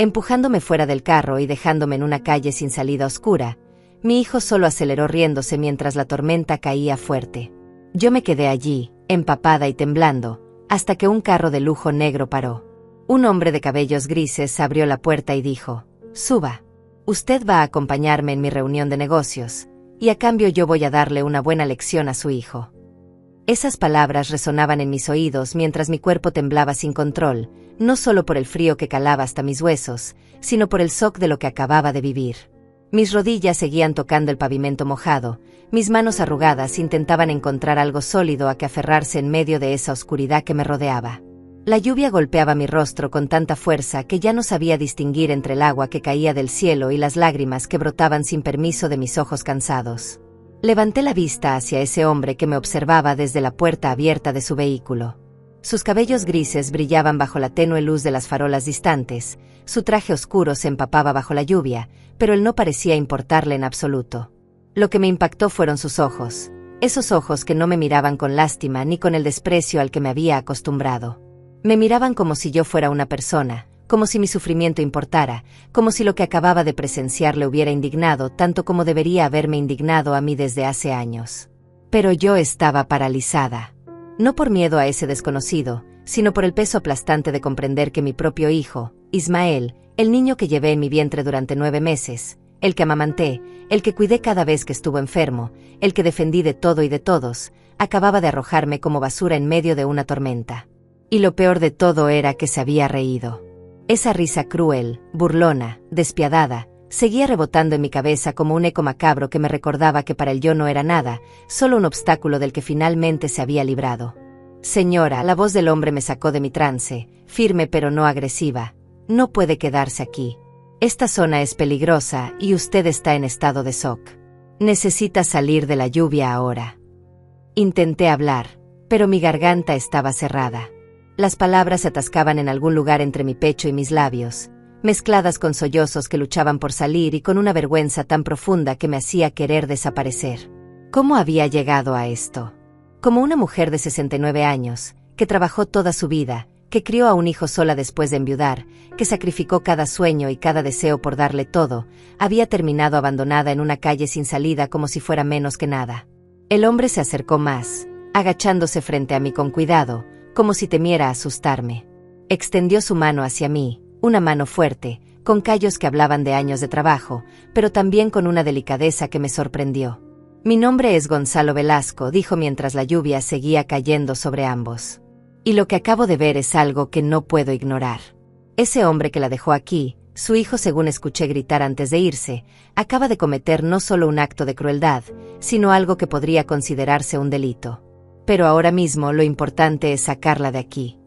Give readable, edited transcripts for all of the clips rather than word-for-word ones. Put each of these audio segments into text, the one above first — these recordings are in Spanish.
Empujándome fuera del carro y dejándome en una calle sin salida oscura, mi hijo solo aceleró riéndose mientras la tormenta caía fuerte. Yo me quedé allí, empapada y temblando, hasta que un carro de lujo negro paró. Un hombre de cabellos grises abrió la puerta y dijo: «Suba. Usted va a acompañarme en mi reunión de negocios, y a cambio yo voy a darle una buena lección a su hijo». Esas palabras resonaban en mis oídos mientras mi cuerpo temblaba sin control, no solo por el frío que calaba hasta mis huesos, sino por el shock de lo que acababa de vivir. Mis rodillas seguían tocando el pavimento mojado, mis manos arrugadas intentaban encontrar algo sólido a que aferrarse en medio de esa oscuridad que me rodeaba. La lluvia golpeaba mi rostro con tanta fuerza que ya no sabía distinguir entre el agua que caía del cielo y las lágrimas que brotaban sin permiso de mis ojos cansados. Levanté la vista hacia ese hombre que me observaba desde la puerta abierta de su vehículo. Sus cabellos grises brillaban bajo la tenue luz de las farolas distantes, su traje oscuro se empapaba bajo la lluvia, pero él no parecía importarle en absoluto. Lo que me impactó fueron sus ojos, esos ojos que no me miraban con lástima ni con el desprecio al que me había acostumbrado. Me miraban como si yo fuera una persona, como si mi sufrimiento importara, como si lo que acababa de presenciar le hubiera indignado tanto como debería haberme indignado a mí desde hace años. Pero yo estaba paralizada. No por miedo a ese desconocido, sino por el peso aplastante de comprender que mi propio hijo, Ismael, el niño que llevé en mi vientre durante 9 meses, el que amamanté, el que cuidé cada vez que estuvo enfermo, el que defendí de todo y de todos, acababa de arrojarme como basura en medio de una tormenta. Y lo peor de todo era que se había reído. Esa risa cruel, burlona, despiadada, seguía rebotando en mi cabeza como un eco macabro que me recordaba que para él yo no era nada, solo un obstáculo del que finalmente se había librado. «Señora», la voz del hombre me sacó de mi trance, firme pero no agresiva. «No puede quedarse aquí. Esta zona es peligrosa y usted está en estado de shock. Necesita salir de la lluvia ahora». Intenté hablar, pero mi garganta estaba cerrada. Las palabras se atascaban en algún lugar entre mi pecho y mis labios, mezcladas con sollozos que luchaban por salir y con una vergüenza tan profunda que me hacía querer desaparecer. ¿Cómo había llegado a esto? Como una mujer de 69 años, que trabajó toda su vida, que crió a un hijo sola después de enviudar, que sacrificó cada sueño y cada deseo por darle todo, había terminado abandonada en una calle sin salida como si fuera menos que nada. El hombre se acercó más, agachándose frente a mí con cuidado, como si temiera asustarme. Extendió su mano hacia mí, una mano fuerte, con callos que hablaban de años de trabajo, pero también con una delicadeza que me sorprendió. «Mi nombre es Gonzalo Velasco», dijo mientras la lluvia seguía cayendo sobre ambos. «Y lo que acabo de ver es algo que no puedo ignorar. Ese hombre que la dejó aquí, su hijo, según escuché gritar antes de irse, acaba de cometer no solo un acto de crueldad, sino algo que podría considerarse un delito. Pero ahora mismo lo importante es sacarla de aquí».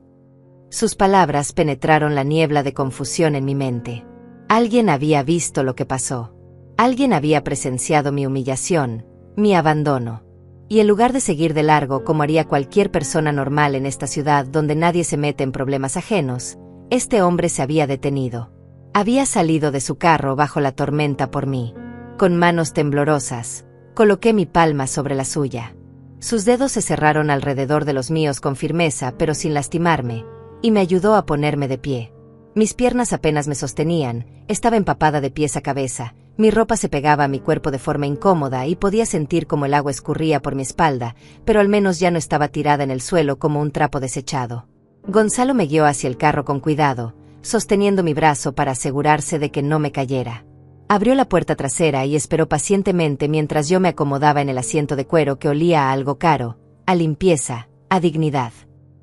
Sus palabras penetraron la niebla de confusión en mi mente. Alguien había visto lo que pasó. Alguien había presenciado mi humillación, mi abandono. Y en lugar de seguir de largo como haría cualquier persona normal en esta ciudad donde nadie se mete en problemas ajenos, este hombre se había detenido. Había salido de su carro bajo la tormenta por mí. Con manos temblorosas, coloqué mi palma sobre la suya. Sus dedos se cerraron alrededor de los míos con firmeza pero sin lastimarme, y me ayudó a ponerme de pie. Mis piernas apenas me sostenían, estaba empapada de pies a cabeza, mi ropa se pegaba a mi cuerpo de forma incómoda y podía sentir como el agua escurría por mi espalda, pero al menos ya no estaba tirada en el suelo como un trapo desechado. Gonzalo me guió hacia el carro con cuidado, sosteniendo mi brazo para asegurarse de que no me cayera. Abrió la puerta trasera y esperó pacientemente mientras yo me acomodaba en el asiento de cuero que olía a algo caro, a limpieza, a dignidad.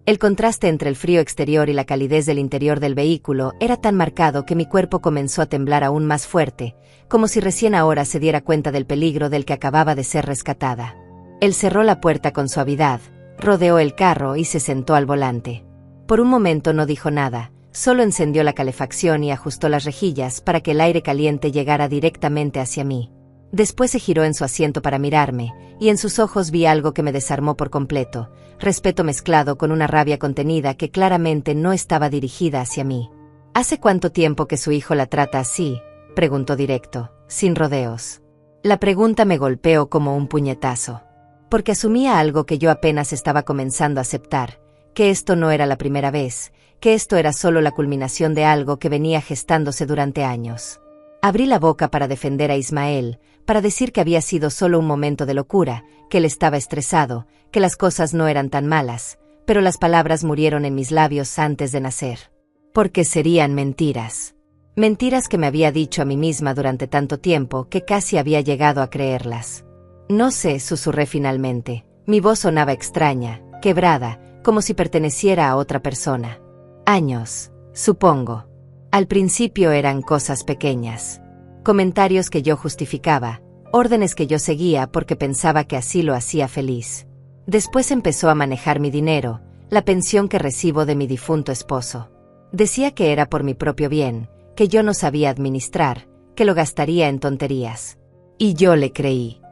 El contraste entre el frío exterior y la calidez del interior del vehículo era tan marcado que mi cuerpo comenzó a temblar aún más fuerte, como si recién ahora se diera cuenta del peligro del que acababa de ser rescatada. Él cerró la puerta con suavidad, rodeó el carro y se sentó al volante. Por un momento no dijo nada, solo encendió la calefacción y ajustó las rejillas para que el aire caliente llegara directamente hacia mí. Después se giró en su asiento para mirarme, y en sus ojos vi algo que me desarmó por completo, respeto mezclado con una rabia contenida que claramente no estaba dirigida hacia mí. «¿Hace cuánto tiempo que su hijo la trata así?», preguntó directo, sin rodeos. La pregunta me golpeó como un puñetazo, porque asumía algo que yo apenas estaba comenzando a aceptar, que esto no era la primera vez, que esto era solo la culminación de algo que venía gestándose durante años. Abrí la boca para defender a Ismael, para decir que había sido solo un momento de locura, que él estaba estresado, que las cosas no eran tan malas, pero las palabras murieron en mis labios antes de nacer. Porque serían mentiras. Mentiras que me había dicho a mí misma durante tanto tiempo que casi había llegado a creerlas. No sé, susurré finalmente. Mi voz sonaba extraña, quebrada, como si perteneciera a otra persona. Años, supongo. Al principio eran cosas pequeñas. Comentarios que yo justificaba, órdenes que yo seguía porque pensaba que así lo hacía feliz. Después empezó a manejar mi dinero, la pensión que recibo de mi difunto esposo. Decía que era por mi propio bien, que yo no sabía administrar, que lo gastaría en tonterías. Y yo le creí.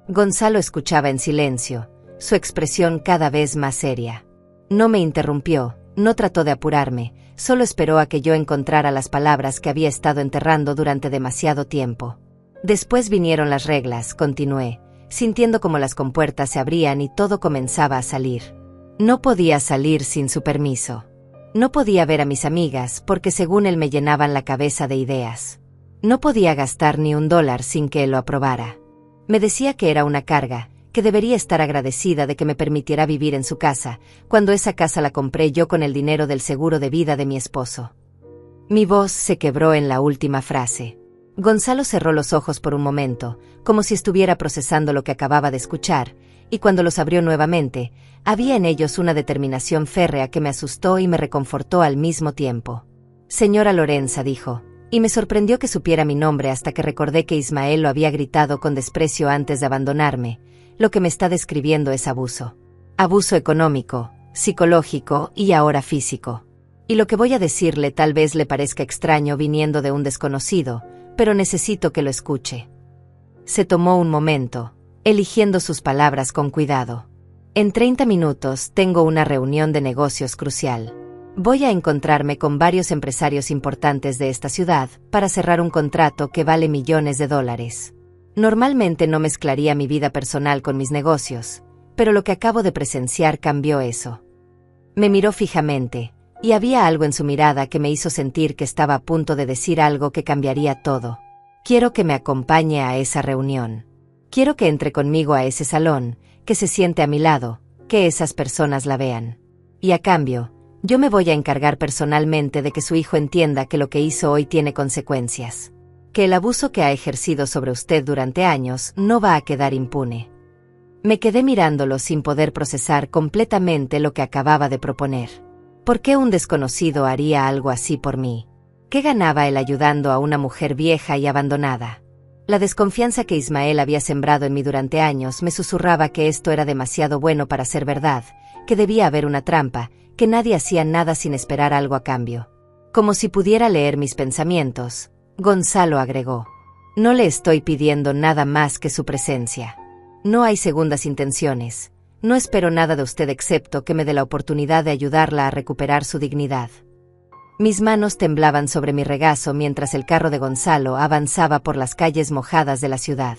Gonzalo escuchaba en silencio, su expresión cada vez más seria. No me interrumpió, no trató de apurarme, solo esperó a que yo encontrara las palabras que había estado enterrando durante demasiado tiempo. Después vinieron las reglas, continué, sintiendo como las compuertas se abrían y todo comenzaba a salir. No podía salir sin su permiso. No podía ver a mis amigas porque según él me llenaban la cabeza de ideas. No podía gastar ni $1 sin que él lo aprobara. Me decía que era una carga, que debería estar agradecida de que me permitiera vivir en su casa, cuando esa casa la compré yo con el dinero del seguro de vida de mi esposo. Mi voz se quebró en la última frase. Gonzalo cerró los ojos por un momento, como si estuviera procesando lo que acababa de escuchar, y cuando los abrió nuevamente, había en ellos una determinación férrea que me asustó y me reconfortó al mismo tiempo. Señora Lorenza, dijo, y me sorprendió que supiera mi nombre hasta que recordé que Ismael lo había gritado con desprecio antes de abandonarme. Lo que me está describiendo es abuso. Abuso económico, psicológico y ahora físico. Y lo que voy a decirle tal vez le parezca extraño viniendo de un desconocido, pero necesito que lo escuche. Se tomó un momento, eligiendo sus palabras con cuidado. En 30 minutos tengo una reunión de negocios crucial. Voy a encontrarme con varios empresarios importantes de esta ciudad para cerrar un contrato que vale millones de dólares. Normalmente no mezclaría mi vida personal con mis negocios, pero lo que acabo de presenciar cambió eso. Me miró fijamente, y había algo en su mirada que me hizo sentir que estaba a punto de decir algo que cambiaría todo. Quiero que me acompañe a esa reunión. Quiero que entre conmigo a ese salón, que se siente a mi lado, que esas personas la vean. Y a cambio, yo me voy a encargar personalmente de que su hijo entienda que lo que hizo hoy tiene consecuencias. Que el abuso que ha ejercido sobre usted durante años no va a quedar impune. Me quedé mirándolo sin poder procesar completamente lo que acababa de proponer. ¿Por qué un desconocido haría algo así por mí? ¿Qué ganaba él ayudando a una mujer vieja y abandonada? La desconfianza que Ismael había sembrado en mí durante años me susurraba que esto era demasiado bueno para ser verdad, que debía haber una trampa, que nadie hacía nada sin esperar algo a cambio. Como si pudiera leer mis pensamientos, Gonzalo agregó. No le estoy pidiendo nada más que su presencia. No hay segundas intenciones. No espero nada de usted excepto que me dé la oportunidad de ayudarla a recuperar su dignidad. Mis manos temblaban sobre mi regazo mientras el carro de Gonzalo avanzaba por las calles mojadas de la ciudad.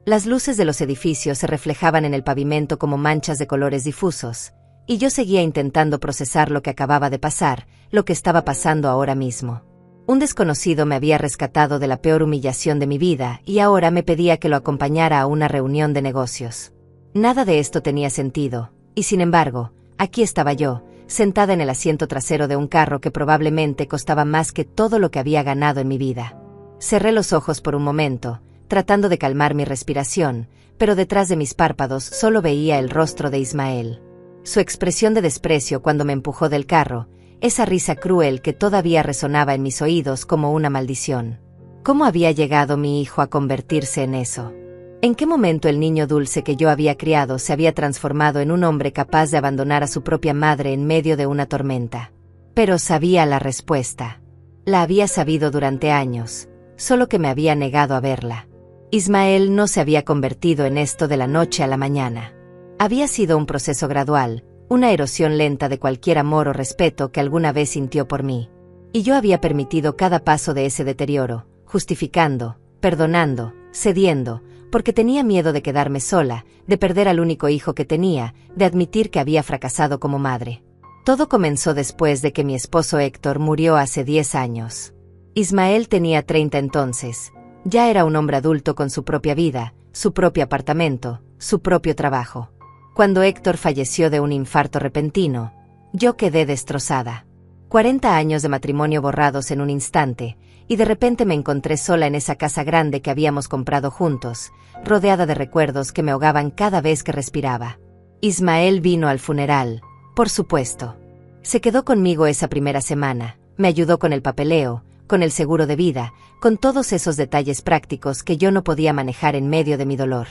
Las luces de los edificios se reflejaban en el pavimento como manchas de colores difusos, y yo seguía intentando procesar lo que acababa de pasar, lo que estaba pasando ahora mismo. Un desconocido me había rescatado de la peor humillación de mi vida y ahora me pedía que lo acompañara a una reunión de negocios. Nada de esto tenía sentido, y sin embargo, aquí estaba yo, sentada en el asiento trasero de un carro que probablemente costaba más que todo lo que había ganado en mi vida. Cerré los ojos por un momento, tratando de calmar mi respiración, pero detrás de mis párpados solo veía el rostro de Ismael. Su expresión de desprecio cuando me empujó del carro, esa risa cruel que todavía resonaba en mis oídos como una maldición. ¿Cómo había llegado mi hijo a convertirse en eso? ¿En qué momento el niño dulce que yo había criado se había transformado en un hombre capaz de abandonar a su propia madre en medio de una tormenta? Pero sabía la respuesta. La había sabido durante años, solo que me había negado a verla. Ismael no se había convertido en esto de la noche a la mañana. Había sido un proceso gradual, una erosión lenta de cualquier amor o respeto que alguna vez sintió por mí. Y yo había permitido cada paso de ese deterioro, justificando, perdonando, cediendo, porque tenía miedo de quedarme sola, de perder al único hijo que tenía, de admitir que había fracasado como madre. Todo comenzó después de que mi esposo Héctor murió hace 10 años. Ismael tenía 30 entonces. Ya era un hombre adulto con su propia vida, su propio apartamento, su propio trabajo. Cuando Héctor falleció de un infarto repentino, yo quedé destrozada. 40 años de matrimonio borrados en un instante, y de repente me encontré sola en esa casa grande que habíamos comprado juntos, rodeada de recuerdos que me ahogaban cada vez que respiraba. Ismael vino al funeral, por supuesto. Se quedó conmigo esa primera semana, me ayudó con el papeleo, con el seguro de vida, con todos esos detalles prácticos que yo no podía manejar en medio de mi dolor.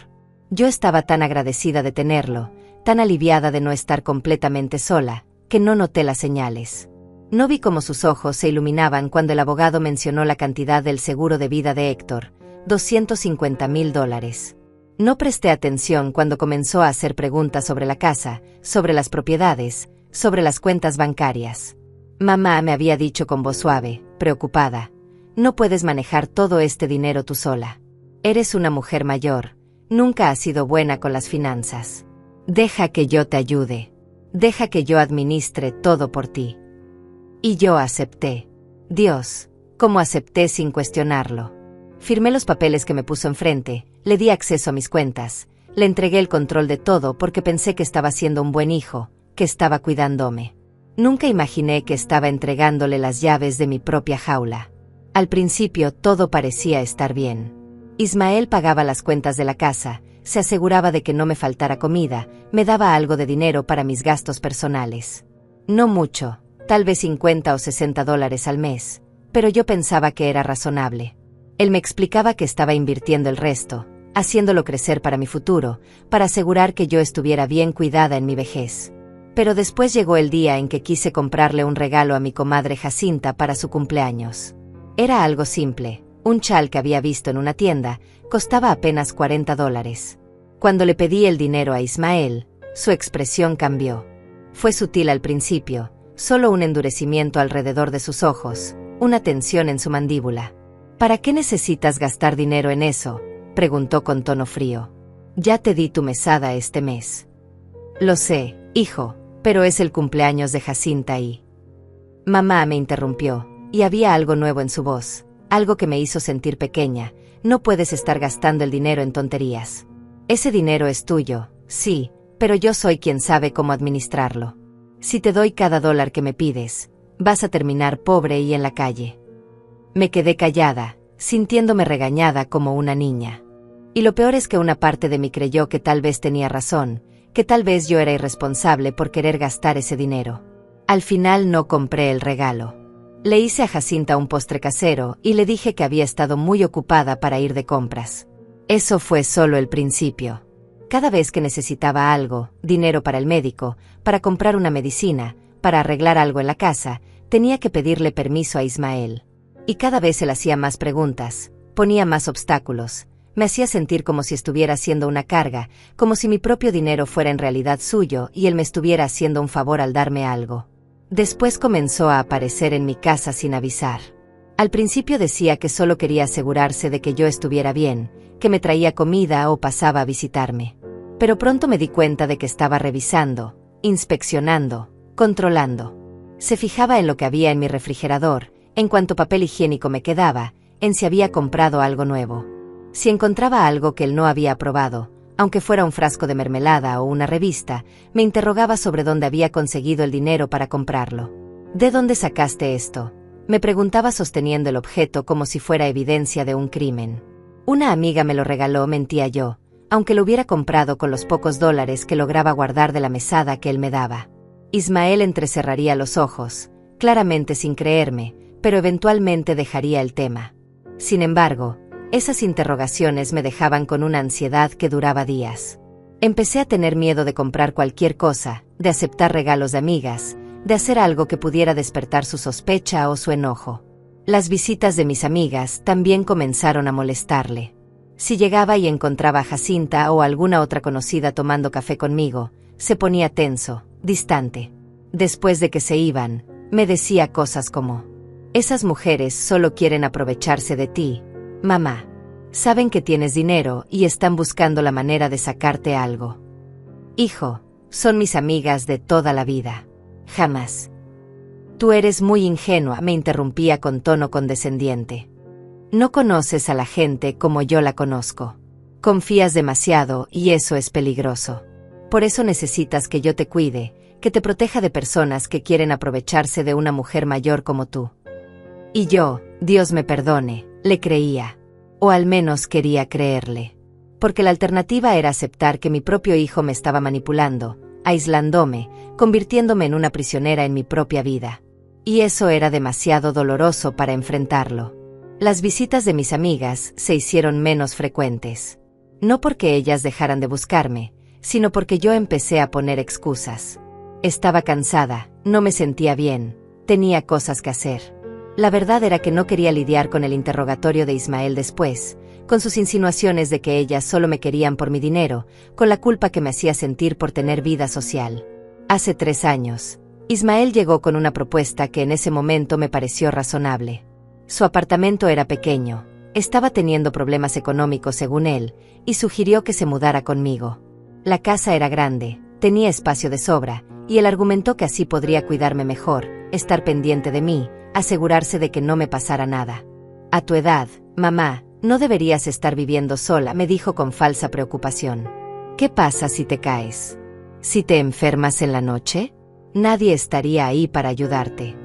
Yo estaba tan agradecida de tenerlo, tan aliviada de no estar completamente sola, que no noté las señales. No vi cómo sus ojos se iluminaban cuando el abogado mencionó la cantidad del seguro de vida de Héctor, $250,000. No presté atención cuando comenzó a hacer preguntas sobre la casa, sobre las propiedades, sobre las cuentas bancarias. Mamá me había dicho con voz suave, preocupada: no puedes manejar todo este dinero tú sola. Eres una mujer mayor, nunca has sido buena con las finanzas. Deja que yo te ayude. Deja que yo administre todo por ti. Y yo acepté. Dios, ¿cómo acepté sin cuestionarlo? Firmé los papeles que me puso enfrente, le di acceso a mis cuentas, le entregué el control de todo porque pensé que estaba siendo un buen hijo, que estaba cuidándome. Nunca imaginé que estaba entregándole las llaves de mi propia jaula. Al principio todo parecía estar bien. Ismael pagaba las cuentas de la casa, se aseguraba de que no me faltara comida, me daba algo de dinero para mis gastos personales. No mucho, tal vez $50 o $60 al mes, pero yo pensaba que era razonable. Él me explicaba que estaba invirtiendo el resto, haciéndolo crecer para mi futuro, para asegurar que yo estuviera bien cuidada en mi vejez. Pero después llegó el día en que quise comprarle un regalo a mi comadre Jacinta para su cumpleaños. Era algo simple, un chal que había visto en una tienda, costaba apenas $40. Cuando le pedí el dinero a Ismael, su expresión cambió. Fue sutil al principio, solo un endurecimiento alrededor de sus ojos, una tensión en su mandíbula. ¿Para qué necesitas gastar dinero en eso?, preguntó con tono frío. Ya te di tu mesada este mes. Lo sé, hijo, pero es el cumpleaños de Jacinta y... Mamá me interrumpió, y había algo nuevo en su voz, algo que me hizo sentir pequeña. No puedes estar gastando el dinero en tonterías. Ese dinero es tuyo, sí, pero yo soy quien sabe cómo administrarlo. Si te doy cada dólar que me pides, vas a terminar pobre y en la calle. Me quedé callada, sintiéndome regañada como una niña. Y lo peor es que una parte de mí creyó que tal vez tenía razón, que tal vez yo era irresponsable por querer gastar ese dinero. Al final no compré el regalo. Le hice a Jacinta un postre casero y le dije que había estado muy ocupada para ir de compras. Eso fue solo el principio. Cada vez que necesitaba algo, dinero para el médico, para comprar una medicina, para arreglar algo en la casa, tenía que pedirle permiso a Ismael. Y cada vez él hacía más preguntas, ponía más obstáculos. Me hacía sentir como si estuviera haciendo una carga, como si mi propio dinero fuera en realidad suyo y él me estuviera haciendo un favor al darme algo. Después comenzó a aparecer en mi casa sin avisar. Al principio decía que solo quería asegurarse de que yo estuviera bien, que me traía comida o pasaba a visitarme. Pero pronto me di cuenta de que estaba revisando, inspeccionando, controlando. Se fijaba en lo que había en mi refrigerador, en cuánto papel higiénico me quedaba, en si había comprado algo nuevo. Si encontraba algo que él no había aprobado, aunque fuera un frasco de mermelada o una revista, me interrogaba sobre dónde había conseguido el dinero para comprarlo. ¿De dónde sacaste esto?, me preguntaba sosteniendo el objeto como si fuera evidencia de un crimen. Una amiga me lo regaló, mentía yo, aunque lo hubiera comprado con los pocos dólares que lograba guardar de la mesada que él me daba. Ismael entrecerraría los ojos, claramente sin creerme, pero eventualmente dejaría el tema. Sin embargo, esas interrogaciones me dejaban con una ansiedad que duraba días. Empecé a tener miedo de comprar cualquier cosa, de aceptar regalos de amigas, de hacer algo que pudiera despertar su sospecha o su enojo. Las visitas de mis amigas también comenzaron a molestarle. Si llegaba y encontraba a Jacinta o alguna otra conocida tomando café conmigo, se ponía tenso, distante. Después de que se iban, me decía cosas como: esas mujeres solo quieren aprovecharse de ti, mamá. Saben que tienes dinero y están buscando la manera de sacarte algo. Hijo, son mis amigas de toda la vida. Jamás. Tú eres muy ingenua, me interrumpía con tono condescendiente. No conoces a la gente como yo la conozco. Confías demasiado y eso es peligroso. Por eso necesitas que yo te cuide, que te proteja de personas que quieren aprovecharse de una mujer mayor como tú. Y yo, Dios me perdone, le creía. O al menos quería creerle. Porque la alternativa era aceptar que mi propio hijo me estaba manipulando, aislándome, convirtiéndome en una prisionera en mi propia vida. Y eso era demasiado doloroso para enfrentarlo. Las visitas de mis amigas se hicieron menos frecuentes. No porque ellas dejaran de buscarme, sino porque yo empecé a poner excusas. Estaba cansada, no me sentía bien, tenía cosas que hacer. La verdad era que no quería lidiar con el interrogatorio de Ismael después, con sus insinuaciones de que ellas solo me querían por mi dinero, con la culpa que me hacía sentir por tener vida social. Hace 3 años, Ismael llegó con una propuesta que en ese momento me pareció razonable. Su apartamento era pequeño, estaba teniendo problemas económicos según él, y sugirió que se mudara conmigo. La casa era grande, tenía espacio de sobra, y él argumentó que así podría cuidarme mejor, estar pendiente de mí, asegurarse de que no me pasara nada. A tu edad, mamá, no deberías estar viviendo sola, me dijo con falsa preocupación. ¿Qué pasa si te caes? ¿Si te enfermas en la noche? Nadie estaría ahí para ayudarte.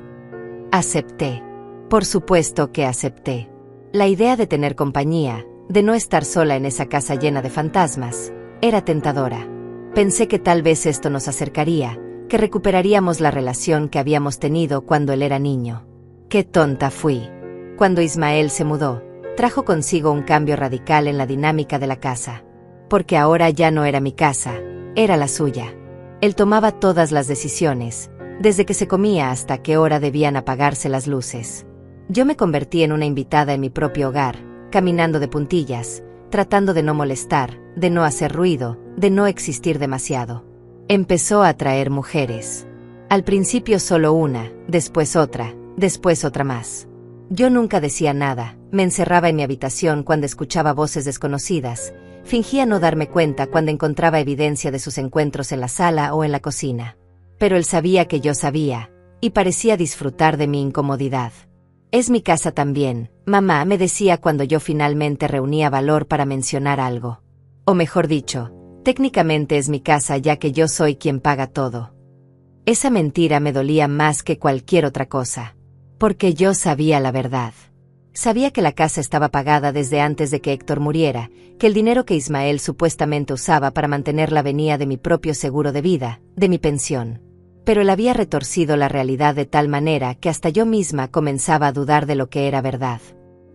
Acepté. Por supuesto que acepté. La idea de tener compañía, de no estar sola en esa casa llena de fantasmas, era tentadora. Pensé que tal vez esto nos acercaría, que recuperaríamos la relación que habíamos tenido cuando él era niño. ¡Qué tonta fui! Cuando Ismael se mudó, trajo consigo un cambio radical en la dinámica de la casa. Porque ahora ya no era mi casa, era la suya. Él tomaba todas las decisiones, desde que se comía hasta qué hora debían apagarse las luces. Yo me convertí en una invitada en mi propio hogar, caminando de puntillas, tratando de no molestar, de no hacer ruido, de no existir demasiado. Empezó a atraer mujeres. Al principio solo una, después otra más. Yo nunca decía nada, me encerraba en mi habitación cuando escuchaba voces desconocidas, fingía no darme cuenta cuando encontraba evidencia de sus encuentros en la sala o en la cocina. Pero él sabía que yo sabía, y parecía disfrutar de mi incomodidad. Es mi casa también, mamá, me decía cuando yo finalmente reunía valor para mencionar algo. O mejor dicho, técnicamente es mi casa ya que yo soy quien paga todo. Esa mentira me dolía más que cualquier otra cosa. Porque yo sabía la verdad. Sabía que la casa estaba pagada desde antes de que Héctor muriera, que el dinero que Ismael supuestamente usaba para mantenerla venía de mi propio seguro de vida, de mi pensión. Pero él había retorcido la realidad de tal manera que hasta yo misma comenzaba a dudar de lo que era verdad.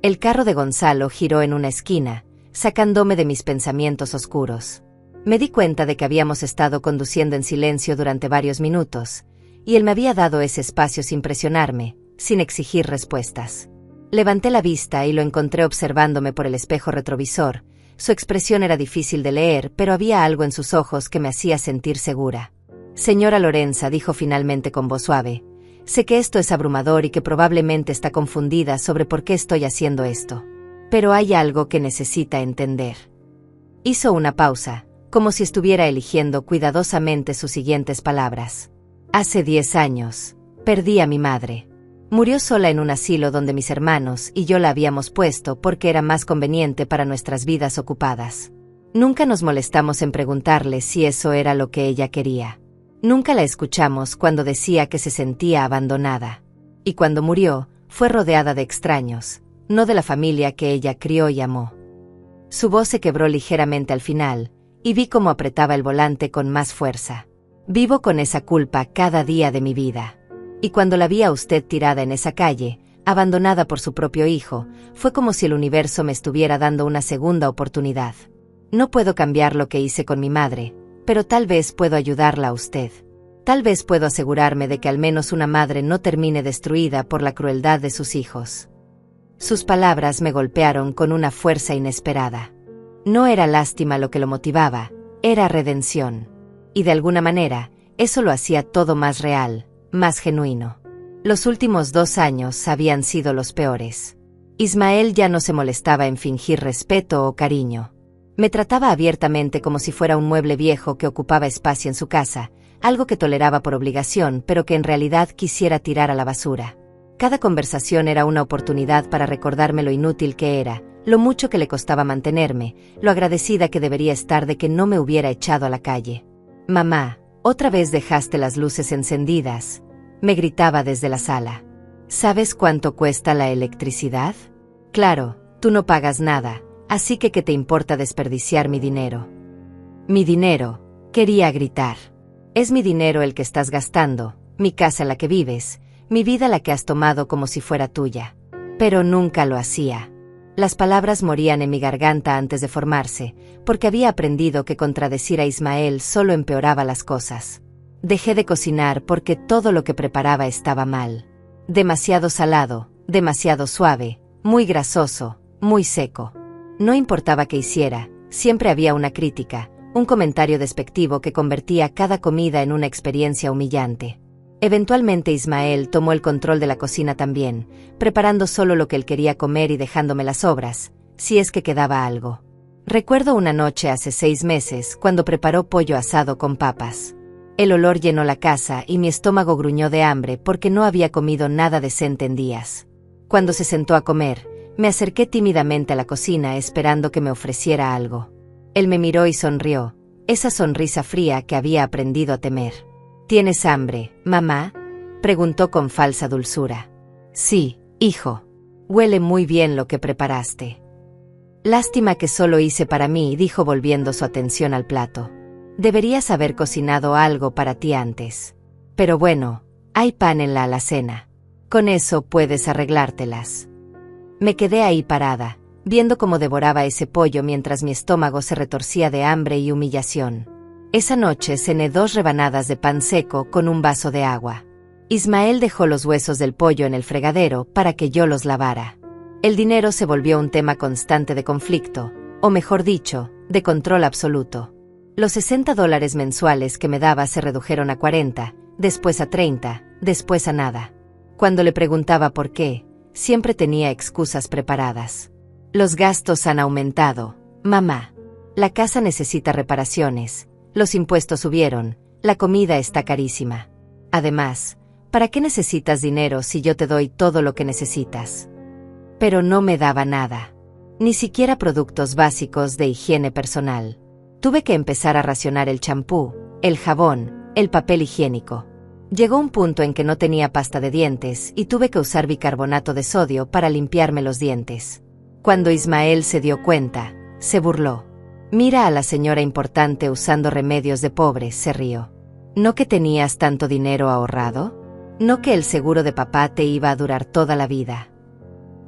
El carro de Gonzalo giró en una esquina, sacándome de mis pensamientos oscuros. Me di cuenta de que habíamos estado conduciendo en silencio durante varios minutos, y él me había dado ese espacio sin presionarme, sin exigir respuestas. Levanté la vista y lo encontré observándome por el espejo retrovisor. Su expresión era difícil de leer, pero había algo en sus ojos que me hacía sentir segura. Señora Lorenza, dijo finalmente con voz suave, sé que esto es abrumador y que probablemente está confundida sobre por qué estoy haciendo esto. Pero hay algo que necesita entender. Hizo una pausa, como si estuviera eligiendo cuidadosamente sus siguientes palabras. Hace 10 años, perdí a mi madre. Murió sola en un asilo donde mis hermanos y yo la habíamos puesto porque era más conveniente para nuestras vidas ocupadas. Nunca nos molestamos en preguntarle si eso era lo que ella quería. Nunca la escuchamos cuando decía que se sentía abandonada. Y cuando murió, fue rodeada de extraños, no de la familia que ella crió y amó. Su voz se quebró ligeramente al final, y vi cómo apretaba el volante con más fuerza. Vivo con esa culpa cada día de mi vida. Y cuando la vi a usted tirada en esa calle, abandonada por su propio hijo, fue como si el universo me estuviera dando una segunda oportunidad. No puedo cambiar lo que hice con mi madre, pero tal vez puedo ayudarla a usted. Tal vez puedo asegurarme de que al menos una madre no termine destruida por la crueldad de sus hijos. Sus palabras me golpearon con una fuerza inesperada. No era lástima lo que lo motivaba, era redención. Y de alguna manera, eso lo hacía todo más real, más genuino. Los últimos 2 años habían sido los peores. Ismael ya no se molestaba en fingir respeto o cariño. Me trataba abiertamente como si fuera un mueble viejo que ocupaba espacio en su casa, algo que toleraba por obligación, pero que en realidad quisiera tirar a la basura. Cada conversación era una oportunidad para recordarme lo inútil que era, lo mucho que le costaba mantenerme, lo agradecida que debería estar de que no me hubiera echado a la calle. «Mamá, otra vez dejaste las luces encendidas», me gritaba desde la sala. «¿Sabes cuánto cuesta la electricidad? Claro, tú no pagas nada, así que ¿qué te importa desperdiciar mi dinero?» «Mi dinero», quería gritar. «Es mi dinero el que estás gastando, mi casa en la que vives, mi vida la que has tomado como si fuera tuya». Pero nunca lo hacía. Las palabras morían en mi garganta antes de formarse, porque había aprendido que contradecir a Ismael solo empeoraba las cosas. Dejé de cocinar porque todo lo que preparaba estaba mal. Demasiado salado, demasiado suave, muy grasoso, muy seco. No importaba qué hiciera, siempre había una crítica, un comentario despectivo que convertía cada comida en una experiencia humillante. Eventualmente Ismael tomó el control de la cocina también, preparando solo lo que él quería comer y dejándome las sobras, si es que quedaba algo. Recuerdo una noche hace 6 meses, cuando preparó pollo asado con papas. El olor llenó la casa y mi estómago gruñó de hambre porque no había comido nada decente en días. Cuando se sentó a comer, me acerqué tímidamente a la cocina esperando que me ofreciera algo. Él me miró y sonrió, esa sonrisa fría que había aprendido a temer. «¿Tienes hambre, mamá?», preguntó con falsa dulzura. «Sí, hijo. Huele muy bien lo que preparaste». «Lástima que solo hice para mí», dijo volviendo su atención al plato. «Deberías haber cocinado algo para ti antes. Pero bueno, hay pan en la alacena. Con eso puedes arreglártelas». Me quedé ahí parada, viendo cómo devoraba ese pollo mientras mi estómago se retorcía de hambre y humillación. Esa noche cené 2 rebanadas de pan seco con un vaso de agua. Ismael dejó los huesos del pollo en el fregadero para que yo los lavara. El dinero se volvió un tema constante de conflicto, o mejor dicho, de control absoluto. Los $60 mensuales que me daba se redujeron a 40, después a 30, después a nada. Cuando le preguntaba por qué, siempre tenía excusas preparadas. «Los gastos han aumentado, mamá. La casa necesita reparaciones. Los impuestos subieron, la comida está carísima. Además, ¿para qué necesitas dinero si yo te doy todo lo que necesitas?» Pero no me daba nada. Ni siquiera productos básicos de higiene personal. Tuve que empezar a racionar el champú, el jabón, el papel higiénico. Llegó un punto en que no tenía pasta de dientes y tuve que usar bicarbonato de sodio para limpiarme los dientes. Cuando Ismael se dio cuenta, se burló. «Mira a la señora importante usando remedios de pobres», se rió. «¿No que tenías tanto dinero ahorrado? ¿No que el seguro de papá te iba a durar toda la vida?»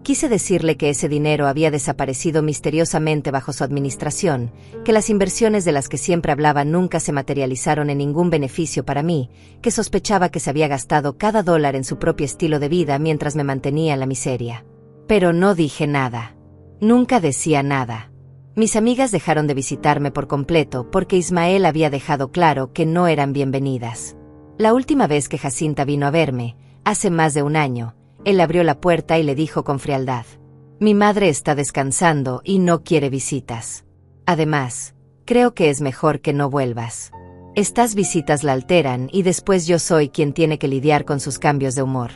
Quise decirle que ese dinero había desaparecido misteriosamente bajo su administración, que las inversiones de las que siempre hablaba nunca se materializaron en ningún beneficio para mí, que sospechaba que se había gastado cada dólar en su propio estilo de vida mientras me mantenía en la miseria. Pero no dije nada. Nunca decía nada. Mis amigas dejaron de visitarme por completo porque Ismael había dejado claro que no eran bienvenidas. La última vez que Jacinta vino a verme, hace más de 1 año, él abrió la puerta y le dijo con frialdad: «Mi madre está descansando y no quiere visitas. Además, creo que es mejor que no vuelvas. Estas visitas la alteran y después yo soy quien tiene que lidiar con sus cambios de humor».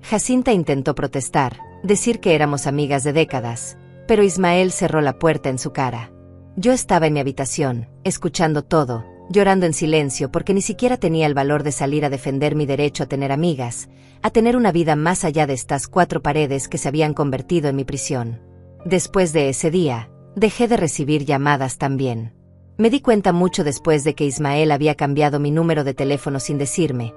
Jacinta intentó protestar, decir que éramos amigas de décadas, pero Ismael cerró la puerta en su cara. Yo estaba en mi habitación, escuchando todo, llorando en silencio porque ni siquiera tenía el valor de salir a defender mi derecho a tener amigas, a tener una vida más allá de estas 4 paredes que se habían convertido en mi prisión. Después de ese día, dejé de recibir llamadas también. Me di cuenta mucho después de que Ismael había cambiado mi número de teléfono sin decirme,